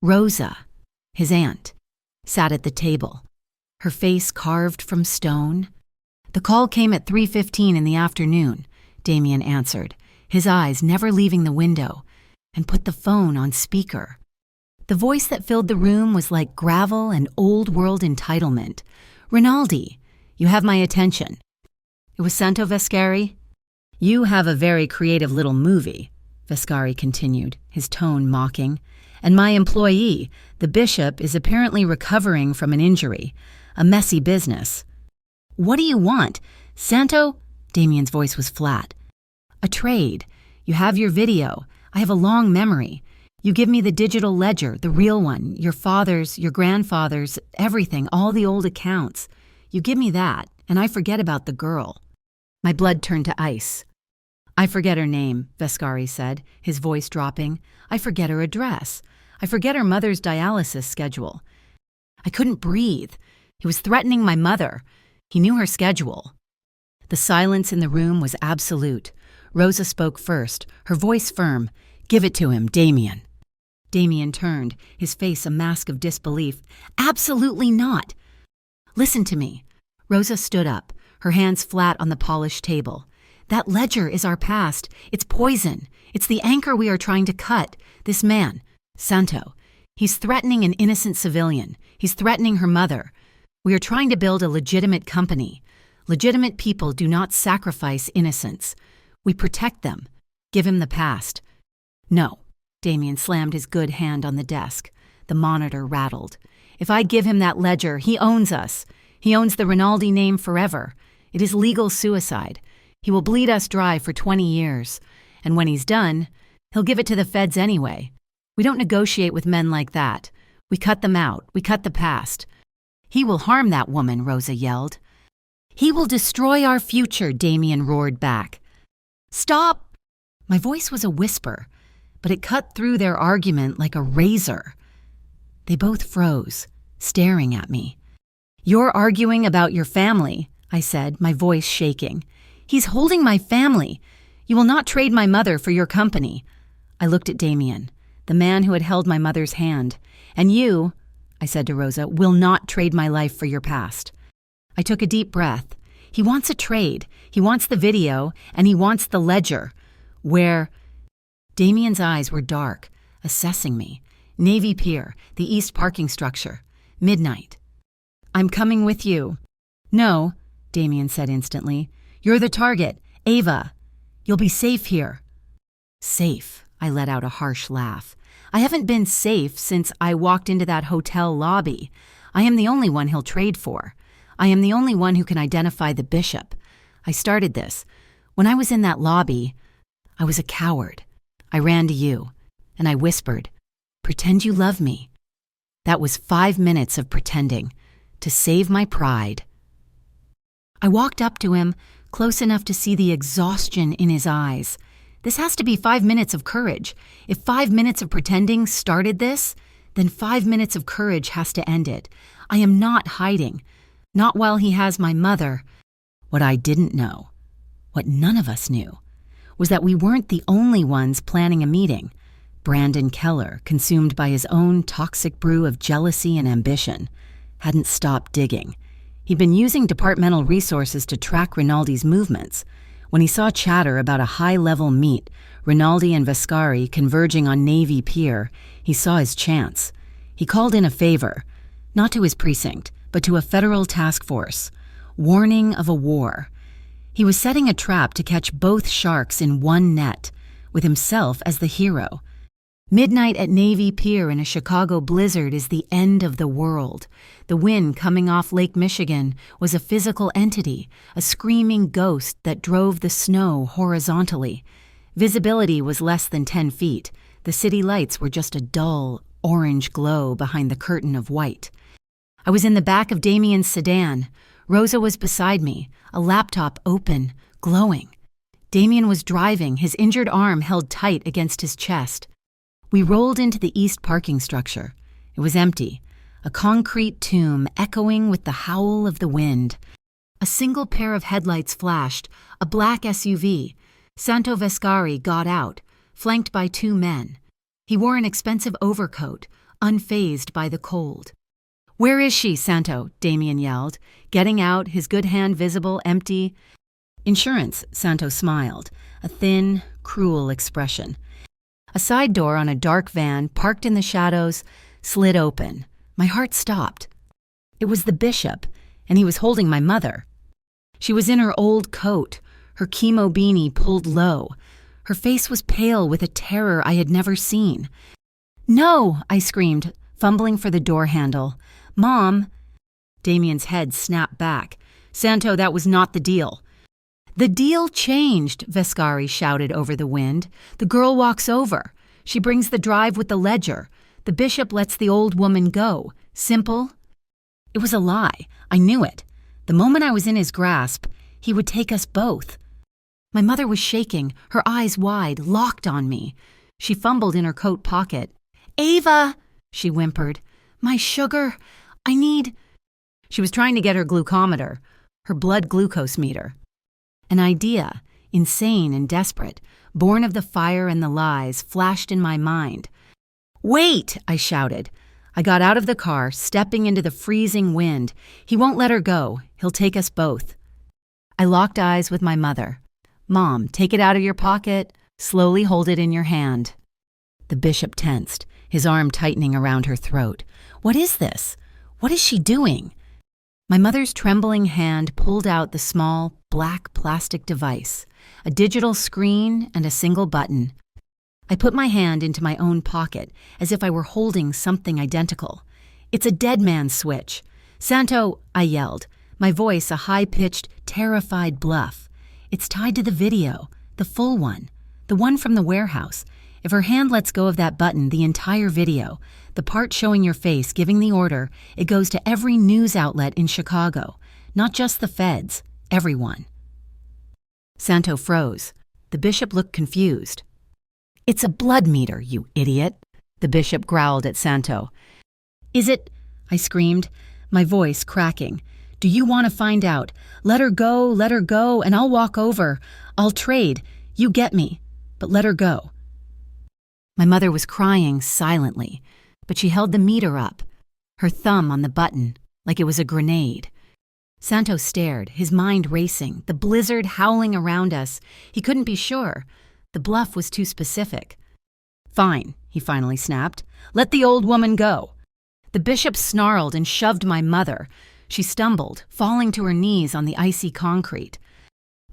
Rosa, his aunt, sat at the table, her face carved from stone. "The call came at 3:15 in the afternoon," Damien answered, his eyes never leaving the window, and put the phone on speaker. The voice that filled the room was like gravel and old-world entitlement. "Rinaldi, you have my attention." It was Santo Vascari. "You have a very creative little movie," Vascari continued, his tone mocking. "And my employee, the bishop, is apparently recovering from an injury. A messy business." "What do you want? Santo?" Damien's voice was flat. "A trade. You have your video. I have a long memory. You give me the digital ledger, the real one, your father's, your grandfather's, everything, all the old accounts. You give me that, and I forget about the girl." My blood turned to ice. "I forget her name," Vascari said, his voice dropping. "I forget her address. I forget her mother's dialysis schedule." I couldn't breathe. He was threatening my mother. He knew her schedule. The silence in the room was absolute. Rosa spoke first, her voice firm. "Give it to him, Damien." Damien turned, his face a mask of disbelief. "Absolutely not." "Listen to me." Rosa stood up, her hands flat on the polished table. "That ledger is our past. It's poison. It's the anchor we are trying to cut. This man, Santo, he's threatening an innocent civilian. He's threatening her mother. We are trying to build a legitimate company. Legitimate people do not sacrifice innocence. We protect them. Give him the past." "No." Damien slammed his good hand on the desk. The monitor rattled. "If I give him that ledger, he owns us. He owns the Rinaldi name forever. It is legal suicide. He will bleed us dry for 20 years. And when he's done, he'll give it to the feds anyway. We don't negotiate with men like that. We cut them out. We cut the past." "He will harm that woman," Rosa yelled. "He will destroy our future," Damien roared back. "Stop!" My voice was a whisper, but it cut through their argument like a razor. They both froze, staring at me. "You're arguing about your family," I said, my voice shaking. "He's holding my family. You will not trade my mother for your company." I looked at Damien, the man who had held my mother's hand. "And you," I said to Rosa, "will not trade my life for your past." I took a deep breath. He wants a trade. He wants the video, and he wants the ledger. Where? Damien's eyes were dark, assessing me. Navy Pier, the east parking structure. Midnight. "I'm coming with you." "No," Damien said instantly. "You're the target. Ava. You'll be safe here." "Safe," I let out a harsh laugh. "I haven't been safe since I walked into that hotel lobby. I am the only one he'll trade for. I am the only one who can identify the bishop. I started this. When I was in that lobby, I was a coward. I ran to you, and I whispered, 'Pretend you love me.' That was 5 minutes of pretending, to save my pride." I walked up to him, close enough to see the exhaustion in his eyes. This has to be 5 minutes of courage. If 5 minutes of pretending started this, then 5 minutes of courage has to end it. I am not hiding. Not while he has my mother. What I didn't know, what none of us knew, was that we weren't the only ones planning a meeting. Brandon Keller, consumed by his own toxic brew of jealousy and ambition, hadn't stopped digging. He'd been using departmental resources to track Rinaldi's movements. When he saw chatter about a high-level meet, Rinaldi and Vescari converging on Navy Pier, he saw his chance. He called in a favor, not to his precinct, but to a federal task force. Warning of a war. He was setting a trap to catch both sharks in one net, with himself as the hero. Midnight at Navy Pier in a Chicago blizzard is the end of the world. The wind coming off Lake Michigan was a physical entity, a screaming ghost that drove the snow horizontally. Visibility was less than 10 feet. The city lights were just a dull, orange glow behind the curtain of white. I was in the back of Damien's sedan. Rosa was beside me, a laptop open, glowing. Damien was driving, his injured arm held tight against his chest. We rolled into the east parking structure. It was empty, a concrete tomb echoing with the howl of the wind. A single pair of headlights flashed, a black SUV. Santo Vescari got out, flanked by 2 men. He wore an expensive overcoat, unfazed by the cold. "Where is she, Santo?" Damien yelled, getting out, his good hand visible, empty. "Insurance," Santo smiled, a thin, cruel expression. A side door on a dark van, parked in the shadows, slid open. My heart stopped. It was the bishop, and he was holding my mother. She was in her old coat, her chemo beanie pulled low. Her face was pale with a terror I had never seen. "No!" I screamed, fumbling for the door handle. "Mom!" Damien's head snapped back. "Santo, that was not the deal." "The deal changed," Vescari shouted over the wind. "The girl walks over. She brings the drive with the ledger. The bishop lets the old woman go. Simple." It was a lie. I knew it. The moment I was in his grasp, he would take us both. My mother was shaking, her eyes wide, locked on me. She fumbled in her coat pocket. "Ava!" she whimpered. "My sugar. I need—" She was trying to get her glucometer, her blood glucose meter. An idea, insane and desperate, born of the fire and the lies, flashed in my mind. "Wait!" I shouted. I got out of the car, stepping into the freezing wind. "He won't let her go. He'll take us both." I locked eyes with my mother. "Mom, take it out of your pocket. Slowly hold it in your hand." The bishop tensed, his arm tightening around her throat. "What is this? What is she doing?" My mother's trembling hand pulled out the small, black plastic device, a digital screen and a single button. I put my hand into my own pocket, as if I were holding something identical. "It's a dead man's switch. Santo," I yelled, my voice a high-pitched, terrified bluff. "It's tied to the video, the full one, the one from the warehouse. If her hand lets go of that button, the entire video, the part showing your face giving the order, it goes to every news outlet in Chicago. Not just the feds, everyone." Santo froze. The bishop looked confused. "It's a blood meter, you idiot," the bishop growled at Santo. "Is it?" I screamed, my voice cracking. "Do you want to find out? Let her go, and I'll walk over. I'll trade. You get me. But let her go." My mother was crying silently, but she held the meter up, her thumb on the button, like it was a grenade. Santo stared, his mind racing, the blizzard howling around us. He couldn't be sure. The bluff was too specific. "Fine," he finally snapped. "Let the old woman go." The bishop snarled and shoved my mother. She stumbled, falling to her knees on the icy concrete.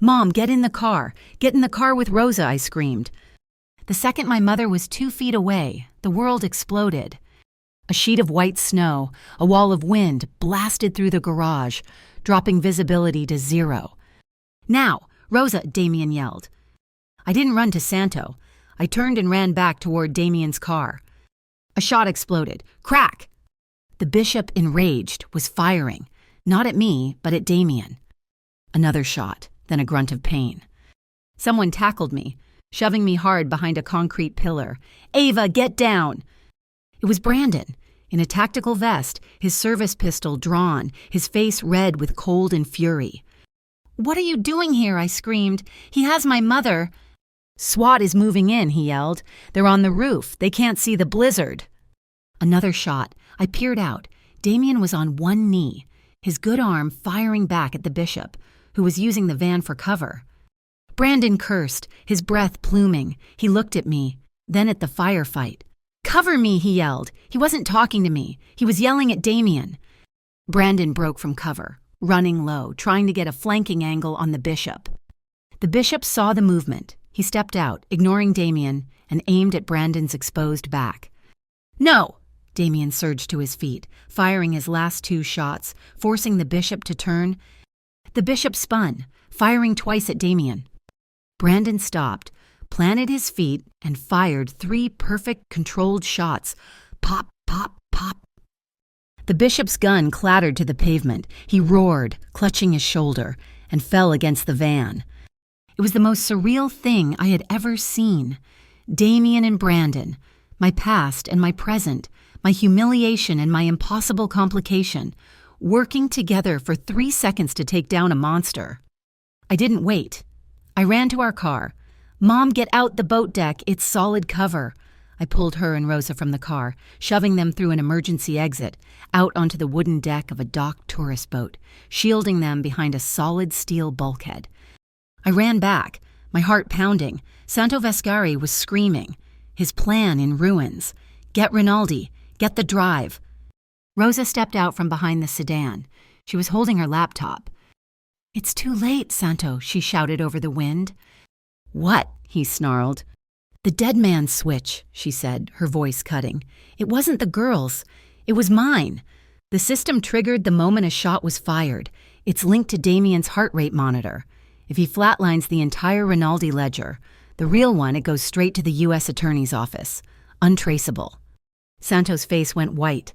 "Mom, get in the car. Get in the car with Rosa," I screamed. The second my mother was 2 feet away, the world exploded. A sheet of white snow, a wall of wind blasted through the garage, dropping visibility to 0. "Now, Rosa," Damien yelled. I didn't run to Santo. I turned and ran back toward Damien's car. A shot exploded. Crack! The bishop, enraged, was firing, not at me, but at Damien. Another shot, then a grunt of pain. Someone tackled me, shoving me hard behind a concrete pillar. "Ava, get down!" It was Brandon, in a tactical vest, his service pistol drawn, his face red with cold and fury. "What are you doing here?" I screamed. "He has my mother." "SWAT is moving in," he yelled. "They're on the roof. They can't see the blizzard." Another shot. I peered out. Damien was on one knee, his good arm firing back at the bishop, who was using the van for cover. Brandon cursed, his breath pluming. He looked at me, then at the firefight. "Cover me," he yelled. He wasn't talking to me. He was yelling at Damien. Brandon broke from cover, running low, trying to get a flanking angle on the bishop. The bishop saw the movement. He stepped out, ignoring Damien, and aimed at Brandon's exposed back. "No!" Damien surged to his feet, firing his last 2 shots, forcing the bishop to turn. The bishop spun, firing twice at Damien. Brandon stopped, planted his feet, and fired 3 perfect, controlled shots. Pop, pop, pop. The bishop's gun clattered to the pavement. He roared, clutching his shoulder, and fell against the van. It was the most surreal thing I had ever seen. Damien and Brandon, my past and my present, my humiliation and my impossible complication, working together for 3 seconds to take down a monster. I didn't wait. I ran to our car. "Mom, get out the boat deck. It's solid cover." I pulled her and Rosa from the car, shoving them through an emergency exit, out onto the wooden deck of a docked tourist boat, shielding them behind a solid steel bulkhead. I ran back, my heart pounding. Santo Vescari was screaming, his plan in ruins. "Get Rinaldi. Get the drive." Rosa stepped out from behind the sedan. She was holding her laptop. "It's too late, Santo," she shouted over the wind. "What?" he snarled. "The dead man's switch," she said, her voice cutting. "It wasn't the girl's. It was mine. The system triggered the moment a shot was fired. It's linked to Damien's heart rate monitor. If he flatlines the entire Rinaldi ledger, the real one, it goes straight to the U.S. Attorney's office. Untraceable." Santo's face went white.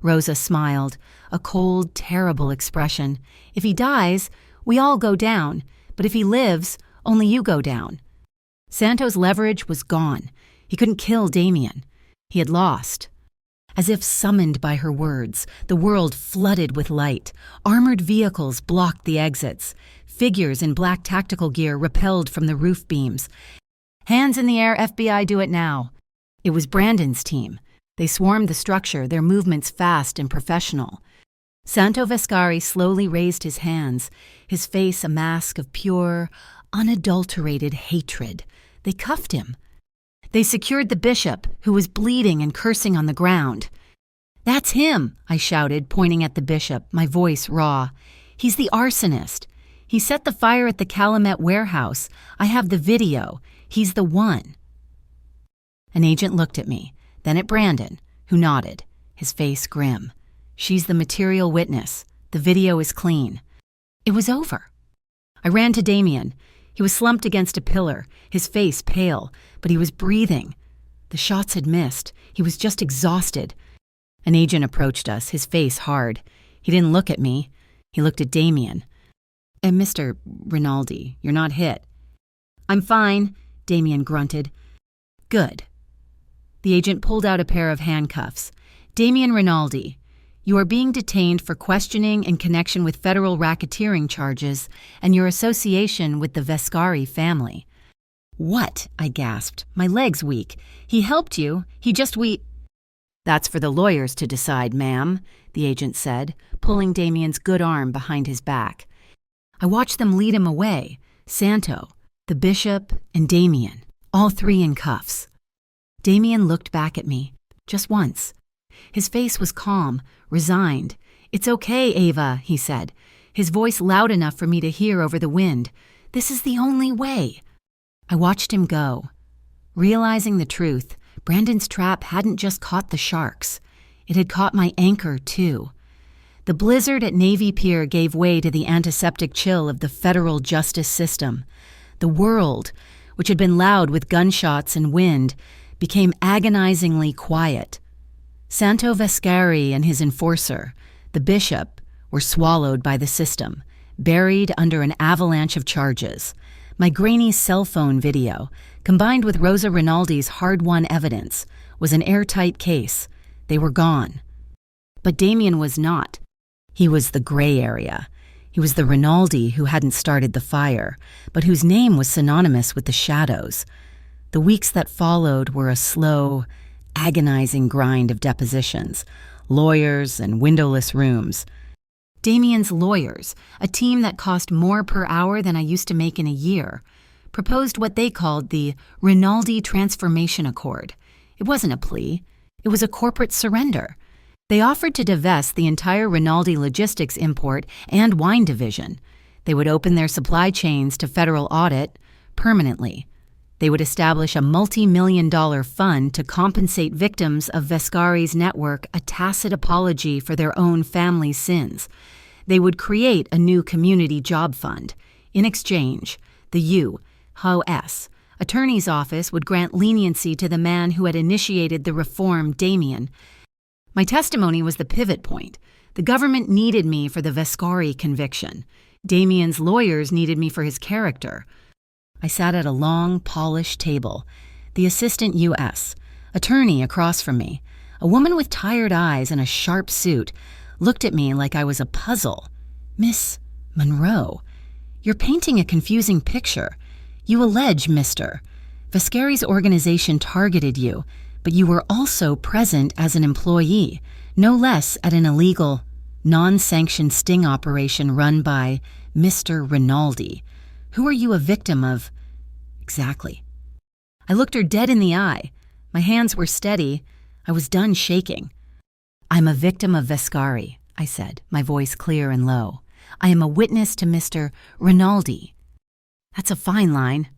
Rosa smiled, a cold, terrible expression. "If he dies, we all go down. But if he lives, only you go down." Santo's leverage was gone. He couldn't kill Damien. He had lost. As if summoned by her words, the world flooded with light. Armored vehicles blocked the exits. Figures in black tactical gear rappelled from the roof beams. "Hands in the air, FBI, do it now." It was Brandon's team. They swarmed the structure, their movements fast and professional. Santo Vescari slowly raised his hands, his face a mask of pure, unadulterated hatred. They cuffed him. They secured the bishop, who was bleeding and cursing on the ground. "That's him," I shouted, pointing at the bishop, my voice raw. "He's the arsonist. He set the fire at the Calumet warehouse. I have the video. He's the one." An agent looked at me, then at Brandon, who nodded, his face grim. "She's the material witness. The video is clean." It was over. I ran to Damien. He was slumped against a pillar, his face pale, but he was breathing. The shots had missed. He was just exhausted. An agent approached us, his face hard. He didn't look at me. He looked at Damien. Mr. Rinaldi, you're not hit." "I'm fine," Damien grunted. "Good." The agent pulled out a pair of handcuffs. "Damien Rinaldi, you are being detained for questioning in connection with federal racketeering charges and your association with the Vescari family." "What?" I gasped. My leg's weak. "He helped you. "That's for the lawyers to decide, ma'am," the agent said, pulling Damien's good arm behind his back. I watched them lead him away, Santo, the bishop, and Damien, all 3 in cuffs. Damien looked back at me, just once. His face was calm, resigned. "It's okay, Ava," he said, his voice loud enough for me to hear over the wind. "This is the only way." I watched him go. Realizing the truth, Brandon's trap hadn't just caught the sharks. It had caught my anchor, too. The blizzard at Navy Pier gave way to the antiseptic chill of the federal justice system. The world, which had been loud with gunshots and wind, became agonizingly quiet. Santo Vescari and his enforcer, the bishop, were swallowed by the system, buried under an avalanche of charges. My grainy cell phone video, combined with Rosa Rinaldi's hard-won evidence, was an airtight case. They were gone. But Damien was not. He was the gray area. He was the Rinaldi who hadn't started the fire, but whose name was synonymous with the shadows. The weeks that followed were a slow, agonizing grind of depositions, lawyers and windowless rooms. Damien's lawyers, a team that cost more per hour than I used to make in a year, proposed what they called the Rinaldi Transformation Accord. It wasn't a plea. It was a corporate surrender. They offered to divest the entire Rinaldi logistics import and wine division. They would open their supply chains to federal audit permanently. They would establish a multi-million-dollar fund to compensate victims of Vescari's network a tacit apology for their own family's sins. They would create a new community job fund. In exchange, the U.S. Attorney's Office would grant leniency to the man who had initiated the reform, Damien. My testimony was the pivot point. The government needed me for the Vescari conviction. Damien's lawyers needed me for his character. I sat at a long, polished table. The assistant U.S. attorney across from me, a woman with tired eyes and a sharp suit, looked at me like I was a puzzle. "Miss Monroe, you're painting a confusing picture. You allege, Mr. Vescari's organization targeted you, but you were also present as an employee, no less at an illegal, non-sanctioned sting operation run by Mr. Rinaldi. Who are you a victim of exactly?" I looked her dead in the eye. My hands were steady. I was done shaking. "I'm a victim of Vescari," I said, my voice clear and low. "I am a witness to Mr. Rinaldi." "That's a fine line."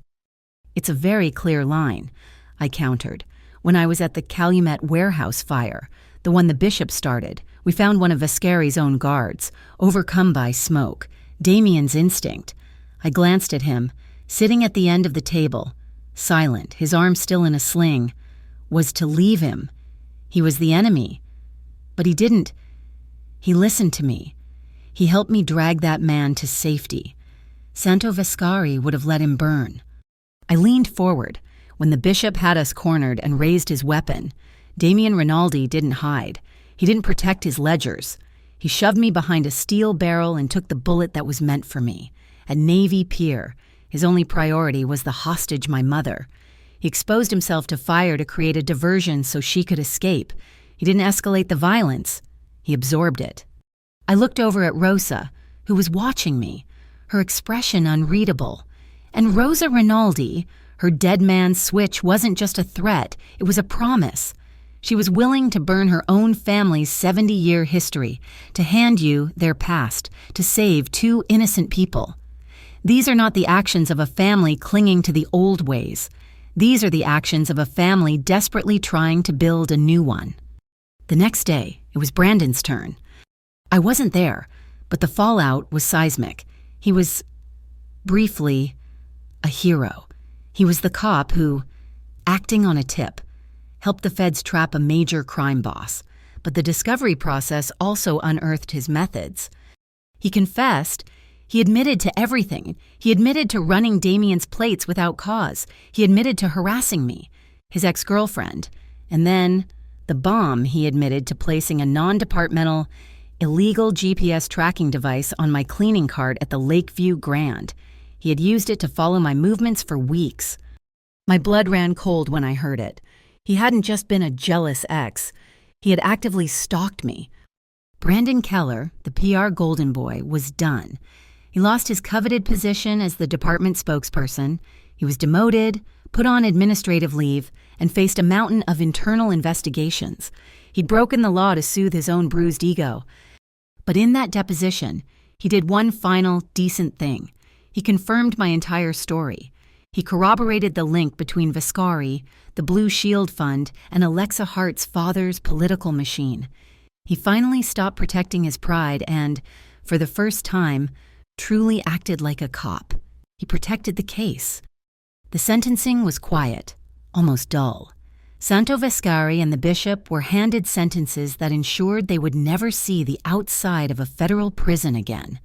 "It's a very clear line," I countered. "When I was at the Calumet warehouse fire, the one the bishop started, we found one of Vescari's own guards, overcome by smoke. Damien's instinct." I glanced at him, sitting at the end of the table, silent, his arm still in a sling, was to leave him. He was the enemy. But he didn't. He listened to me. He helped me drag that man to safety. Santo Vescari would have let him burn. I leaned forward. When the bishop had us cornered and raised his weapon, Damien Rinaldi didn't hide. He didn't protect his ledgers. He shoved me behind a steel barrel and took the bullet that was meant for me. At Navy Pier, his only priority was the hostage, my mother. He exposed himself to fire to create a diversion so she could escape. He didn't escalate the violence. He absorbed it. I looked over at Rosa, who was watching me, her expression unreadable. And Rosa Rinaldi, her dead man's switch wasn't just a threat, it was a promise. She was willing to burn her own family's 70-year history, to hand you their past, to save 2 innocent people. These are not the actions of a family clinging to the old ways. These are the actions of a family desperately trying to build a new one. The next day, it was Brandon's turn. I wasn't there, but the fallout was seismic. He was, briefly, a hero. He was the cop who, acting on a tip, helped the feds trap a major crime boss. But the discovery process also unearthed his methods. He confessed. He admitted to everything. He admitted to running Damien's plates without cause. He admitted to harassing me, his ex-girlfriend. And then, the bomb he admitted to placing a non-departmental, illegal GPS tracking device on my cleaning cart at the Lakeview Grand. He had used it to follow my movements for weeks. My blood ran cold when I heard it. He hadn't just been a jealous ex. He had actively stalked me. Brandon Keller, the PR golden boy, was done. He lost his coveted position as the department spokesperson. He was demoted, put on administrative leave, and faced a mountain of internal investigations. He'd broken the law to soothe his own bruised ego. But in that deposition, he did one final, decent thing. He confirmed my entire story. He corroborated the link between Vescari, the Blue Shield Fund, and Alexa Hart's father's political machine. He finally stopped protecting his pride and, for the first time, truly acted like a cop. He protected the case. The sentencing was quiet, almost dull. Santo Vescari and the bishop were handed sentences that ensured they would never see the outside of a federal prison again.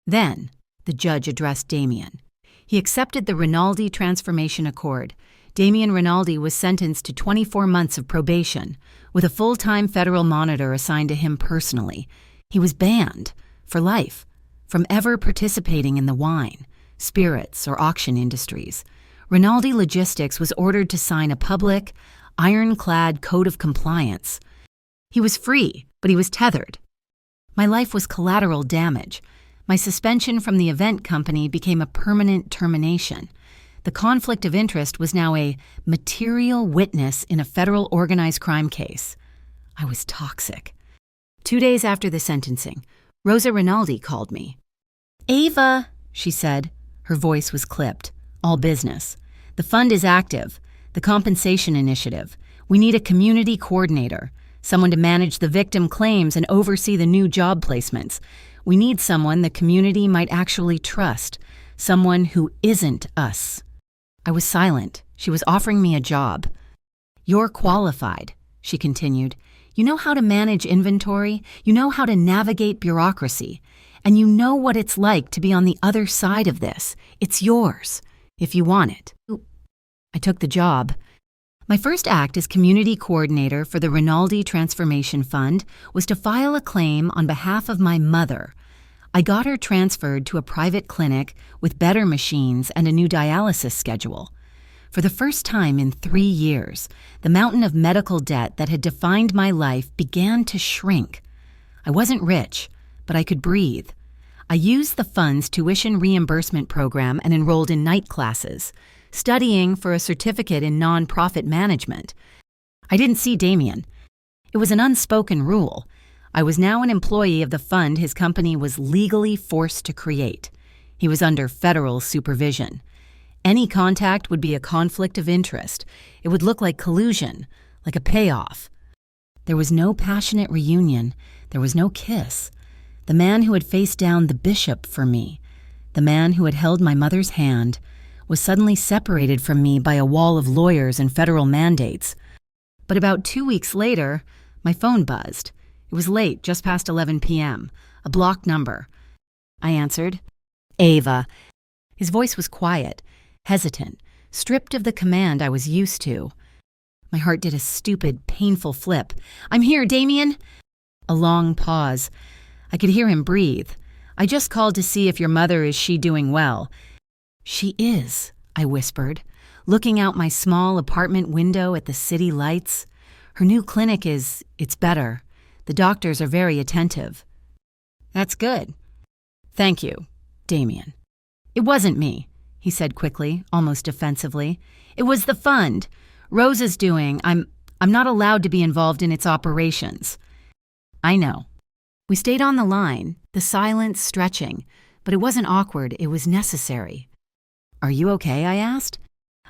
Then, the judge addressed Damien. He accepted the Rinaldi transformation accord. Damien Rinaldi was sentenced to 24 months of probation, with a full-time federal monitor assigned to him personally. He was banned, for life, from ever participating in the wine, spirits, or auction industries. Rinaldi Logistics was ordered to sign a public, ironclad code of compliance. He was free, but he was tethered. My life was collateral damage. My suspension from the event company became a permanent termination. The conflict of interest was now a material witness in a federal organized crime case. I was toxic. 2 days after the sentencing, Rosa Rinaldi called me. "Ava," she said. Her voice was clipped. "All business. The fund is active. The compensation initiative. We need a community coordinator, someone to manage the victim claims and oversee the new job placements. We need someone the community might actually trust, someone who isn't us." I was silent. She was offering me a job. "You're qualified," she continued. "You know how to manage inventory, you know how to navigate bureaucracy, and you know what it's like to be on the other side of this. It's yours, if you want it." I took the job. My first act as community coordinator for the Rinaldi Transformation Fund was to file a claim on behalf of my mother. I got her transferred to a private clinic with better machines and a new dialysis schedule. For the first time in 3 years, the mountain of medical debt that had defined my life began to shrink. I wasn't rich, but I could breathe. I used the fund's tuition reimbursement program and enrolled in night classes, studying for a certificate in nonprofit management. I didn't see Damien. It was an unspoken rule. I was now an employee of the fund his company was legally forced to create. He was under federal supervision. Any contact would be a conflict of interest. It would look like collusion, like a payoff. There was no passionate reunion. There was no kiss. The man who had faced down the bishop for me, the man who had held my mother's hand, was suddenly separated from me by a wall of lawyers and federal mandates. But about 2 weeks later, my phone buzzed. It was late, just past 11 p.m., a blocked number. I answered. "Ava." His voice was quiet, hesitant, stripped of the command I was used to. My heart did a stupid, painful flip. "I'm here, Damien." A long pause. I could hear him breathe. "I just called to see if your mother is she doing well." "She is," I whispered, looking out my small apartment window at the city lights. "Her new clinic it's better. The doctors are very attentive." "That's good." "Thank you, Damien." "It wasn't me," he said quickly, almost defensively. "It was the fund. Rosa's doing. I'm not allowed to be involved in its operations." "I know." We stayed on the line, the silence stretching, but it wasn't awkward, it was necessary. "Are you okay?" I asked.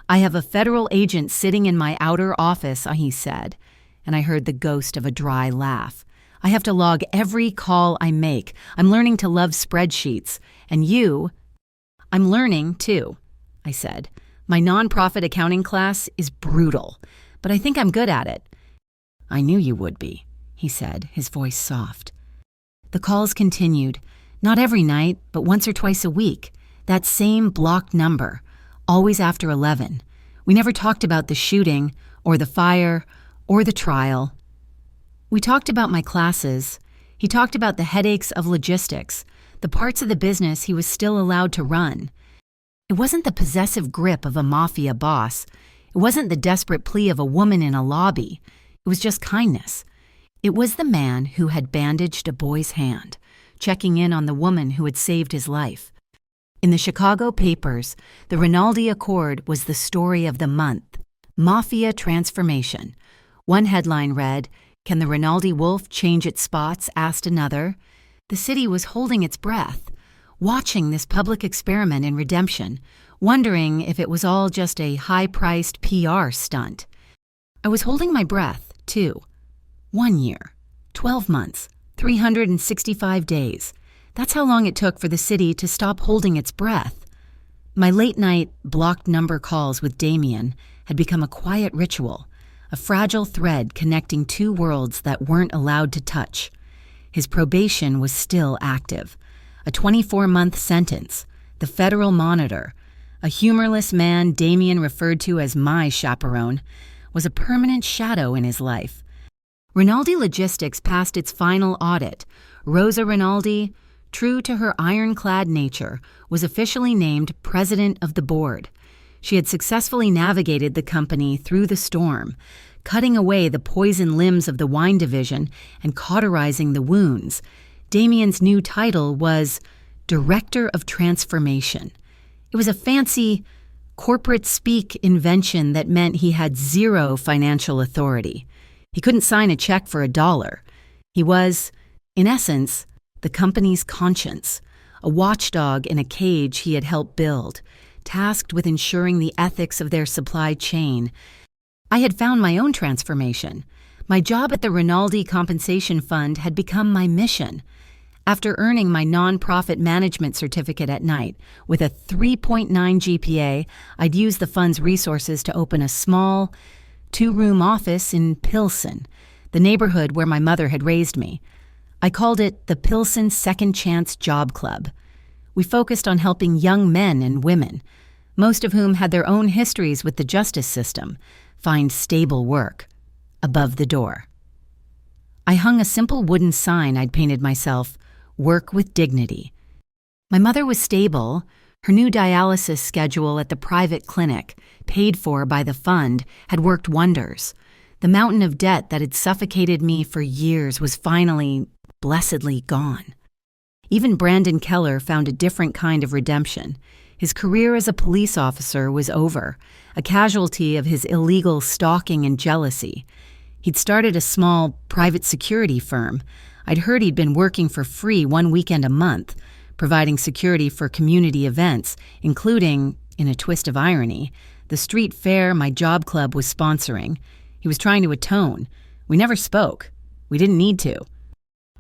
"I have a federal agent sitting in my outer office," he said, and I heard the ghost of a dry laugh. "I have to log every call I make. I'm learning to love spreadsheets. And you—" "I'm learning, too," I said. "My nonprofit accounting class is brutal, but I think I'm good at it." "I knew you would be," he said, his voice soft. The calls continued, not every night, but once or twice a week. That same blocked number, always after 11. We never talked about the shooting, or the fire, or the trial. We talked about my classes. He talked about the headaches of logistics, the parts of the business he was still allowed to run. It wasn't the possessive grip of a mafia boss. It wasn't the desperate plea of a woman in a lobby. It was just kindness. It was the man who had bandaged a boy's hand, checking in on the woman who had saved his life. In the Chicago papers, the Rinaldi Accord was the story of the month. Mafia transformation. One headline read, "Can the Rinaldi wolf change its spots?" asked another. The city was holding its breath, watching this public experiment in redemption, wondering if it was all just a high-priced PR stunt. I was holding my breath, too. 1 year, 12 months, 365 days. That's how long it took for the city to stop holding its breath. My late-night, blocked number calls with Damien had become a quiet ritual, a fragile thread connecting two worlds that weren't allowed to touch. His probation was still active. a 24-month sentence, the Federal Monitor, a humorless man Damien referred to as my chaperone, was a permanent shadow in his life. Rinaldi Logistics passed its final audit. Rosa Rinaldi, true to her ironclad nature, was officially named president of the board. She had successfully navigated the company through the storm, cutting away the poison limbs of the wine division and cauterizing the wounds. Damien's new title was Director of Transformation. It was a fancy, corporate-speak invention that meant he had zero financial authority. He couldn't sign a check for $1. He was, in essence, the company's conscience, a watchdog in a cage he had helped build, tasked with ensuring the ethics of their supply chain. I had found my own transformation. My job at the Rinaldi Compensation Fund had become my mission. After earning my nonprofit management certificate at night, with a 3.9 GPA, I'd use the fund's resources to open a small, 2-room office in Pilsen, the neighborhood where my mother had raised me. I called it the Pilsen Second Chance Job Club. We focused on helping young men and women, most of whom had their own histories with the justice system, find stable work. Above the door, I hung a simple wooden sign I'd painted myself, "Work with Dignity." My mother was stable. Her new dialysis schedule at the private clinic, paid for by the fund, had worked wonders. The mountain of debt that had suffocated me for years was finally, blessedly gone. Even Brandon Keller found a different kind of redemption. His career as a police officer was over, a casualty of his illegal stalking and jealousy. He'd started a small, private security firm. I'd heard he'd been working for free 1 weekend a month, providing security for community events, including, in a twist of irony, the street fair my job club was sponsoring. He was trying to atone. We never spoke. We didn't need to.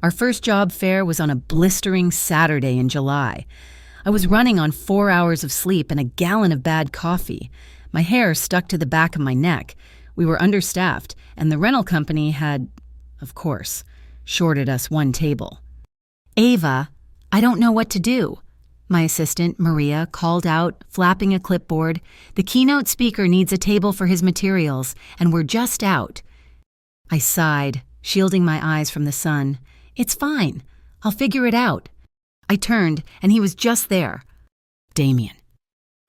Our first job fair was on a blistering Saturday in July. I was running on 4 hours of sleep and a gallon of bad coffee. My hair stuck to the back of my neck. We were understaffed, and the rental company had, of course, shorted us 1 table. "Ava, I don't know what to do," my assistant, Maria, called out, flapping a clipboard. "The keynote speaker needs a table for his materials, and we're just out." I sighed, shielding my eyes from the sun. "It's fine. I'll figure it out." I turned, and he was just there. Damien.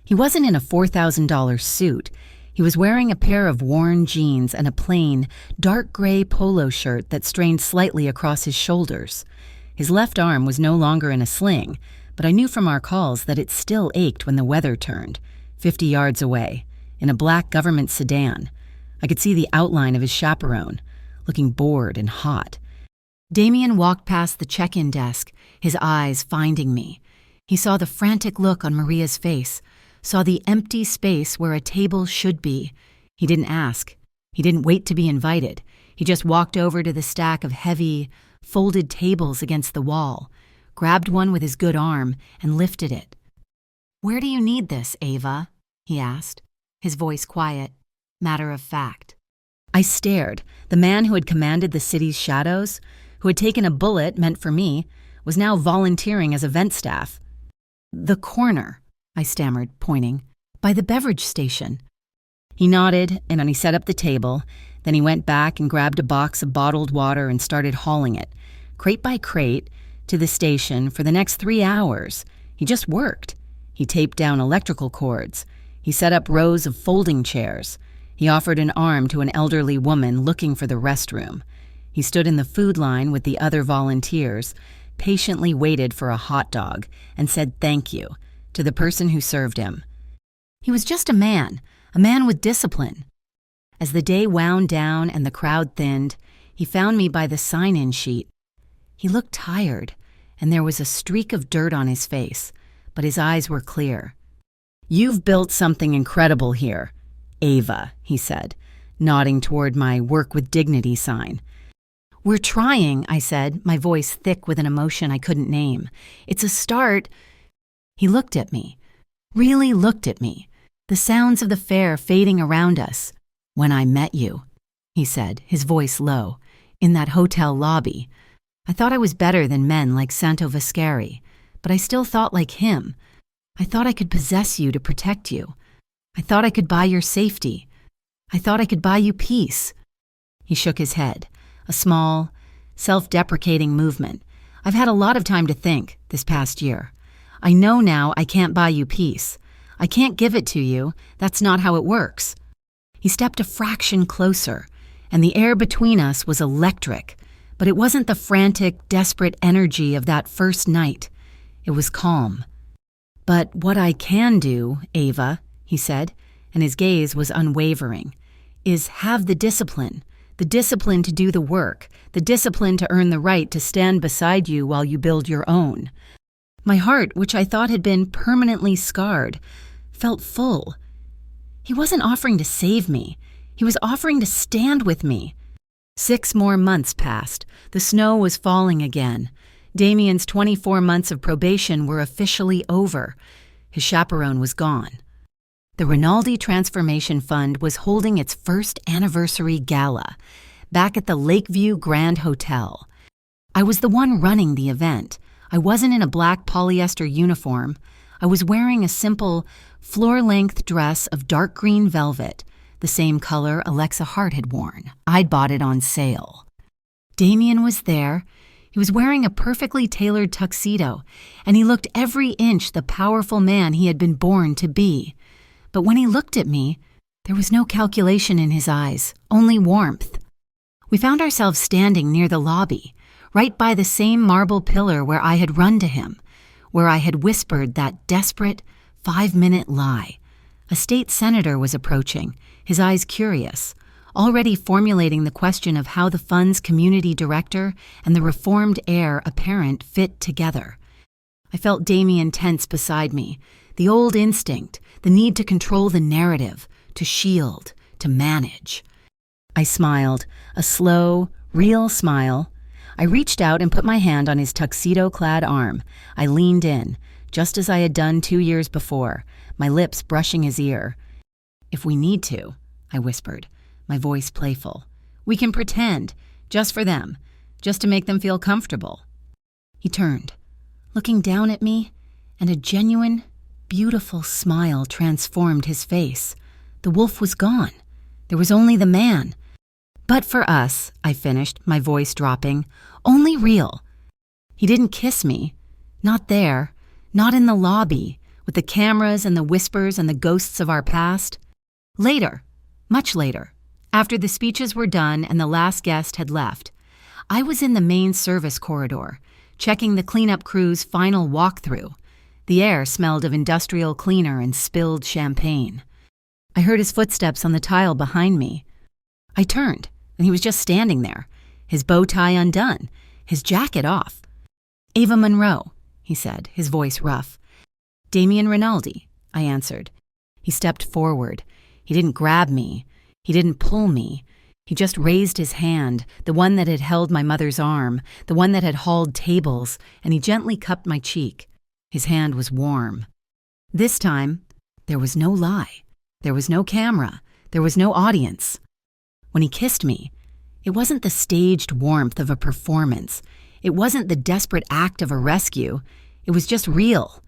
He wasn't in a $4,000 suit. He was wearing a pair of worn jeans and a plain, dark gray polo shirt that strained slightly across his shoulders. His left arm was no longer in a sling, but I knew from our calls that it still ached when the weather turned, 50 yards away, in a black government sedan. I could see the outline of his chaperone, looking bored and hot. Damien walked past the check-in desk, his eyes finding me. He saw the frantic look on Maria's face, saw the empty space where a table should be. He didn't ask. He didn't wait to be invited. He just walked over to the stack of heavy, folded tables against the wall, grabbed one with his good arm, and lifted it. "Where do you need this, Ava?" he asked, his voice quiet, matter of fact. I stared. The man who had commanded the city's shadows, who had taken a bullet meant for me, was now volunteering as event staff. "The corner," I stammered, pointing, "by the beverage station." He nodded, and he set up the table. Then he went back and grabbed a box of bottled water and started hauling it, crate by crate, to the station for the next 3 hours. He just worked. He taped down electrical cords. He set up rows of folding chairs. He offered an arm to an elderly woman looking for the restroom. He stood in the food line with the other volunteers, patiently waited for a hot dog, and said thank you to the person who served him. He was just a man with discipline. As the day wound down and the crowd thinned, he found me by the sign-in sheet. He looked tired, and there was a streak of dirt on his face, but his eyes were clear. "You've built something incredible here, Ava," he said, nodding toward my Work with Dignity sign. "We're trying," I said, my voice thick with an emotion I couldn't name. "It's a start." He looked at me, really looked at me, the sounds of the fair fading around us. "When I met you," he said, his voice low, "in that hotel lobby, I thought I was better than men like Santo Vascari, but I still thought like him. I thought I could possess you to protect you. I thought I could buy your safety. I thought I could buy you peace." He shook his head, a small, self-deprecating movement. "I've had a lot of time to think this past year. I know now I can't buy you peace. I can't give it to you. That's not how it works." He stepped a fraction closer, and the air between us was electric, but it wasn't the frantic, desperate energy of that first night. It was calm. "But what I can do, Ava," he said, and his gaze was unwavering, "is have the discipline to do the work, the discipline to earn the right to stand beside you while you build your own." My heart, which I thought had been permanently scarred, felt full. He wasn't offering to save me. He was offering to stand with me. 6 more months passed. The snow was falling again. Damien's 24 months of probation were officially over. His chaperone was gone. The Rinaldi Transformation Fund was holding its first anniversary gala back at the Lakeview Grand Hotel. I was the one running the event. I wasn't in a black polyester uniform. I was wearing a simple, floor-length dress of dark green velvet, the same color Alexa Hart had worn. I'd bought it on sale. Damien was there. He was wearing a perfectly tailored tuxedo, and he looked every inch the powerful man he had been born to be. But when he looked at me, there was no calculation in his eyes, only warmth. We found ourselves standing near the lobby, right by the same marble pillar where I had run to him, where I had whispered that desperate, 5-minute lie. A state senator was approaching, his eyes curious, already formulating the question of how the fund's community director and the reformed heir apparent fit together. I felt Damien tense beside me, the old instinct, the need to control the narrative, to shield, to manage. I smiled, a slow, real smile. I reached out and put my hand on his tuxedo-clad arm. I leaned in, just as I had done 2 years before, my lips brushing his ear. "If we need to," I whispered, my voice playful. "We can pretend, just for them, just to make them feel comfortable." He turned, looking down at me, and a genuine, beautiful smile transformed his face. The wolf was gone. There was only the man. "But for us," I finished, my voice dropping, "only real." He didn't kiss me. Not there. Not in the lobby, with the cameras and the whispers and the ghosts of our past. Later. Much later. After the speeches were done and the last guest had left. I was in the main service corridor, checking the cleanup crew's final walkthrough. The air smelled of industrial cleaner and spilled champagne. I heard his footsteps on the tile behind me. I turned, and he was just standing there, his bow tie undone, his jacket off. "Ava Monroe," he said, his voice rough. "Damien Rinaldi," I answered. He stepped forward. He didn't grab me. He didn't pull me. He just raised his hand, the one that had held my mother's arm, the one that had hauled tables, and he gently cupped my cheek. His hand was warm. This time, there was no lie. There was no camera. There was no audience. When he kissed me, it wasn't the staged warmth of a performance. It wasn't the desperate act of a rescue. It was just real.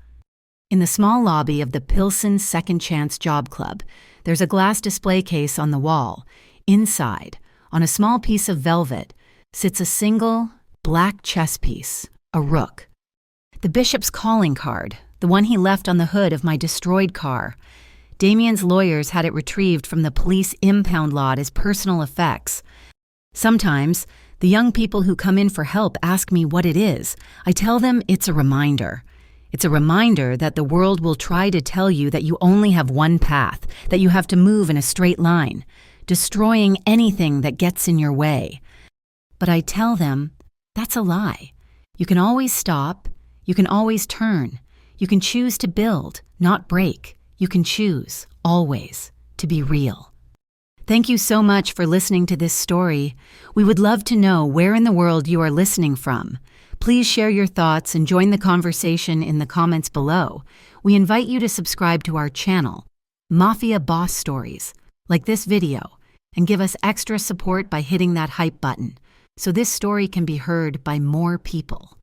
In the small lobby of the Pilsen Second Chance Job Club, there's a glass display case on the wall. Inside, on a small piece of velvet, sits a single, black chess piece, a rook. The bishop's calling card, the one he left on the hood of my destroyed car. Damien's lawyers had it retrieved from the police impound lot as personal effects. Sometimes, the young people who come in for help ask me what it is. I tell them it's a reminder. It's a reminder that the world will try to tell you that you only have one path, that you have to move in a straight line, destroying anything that gets in your way. But I tell them, that's a lie. You can always stop. You can always turn. You can choose to build, not break. You can choose, always, to be real. Thank you so much for listening to this story. We would love to know where in the world you are listening from. Please share your thoughts and join the conversation in the comments below. We invite you to subscribe to our channel, Mafia Boss Stories, like this video, and give us extra support by hitting that hype button so this story can be heard by more people.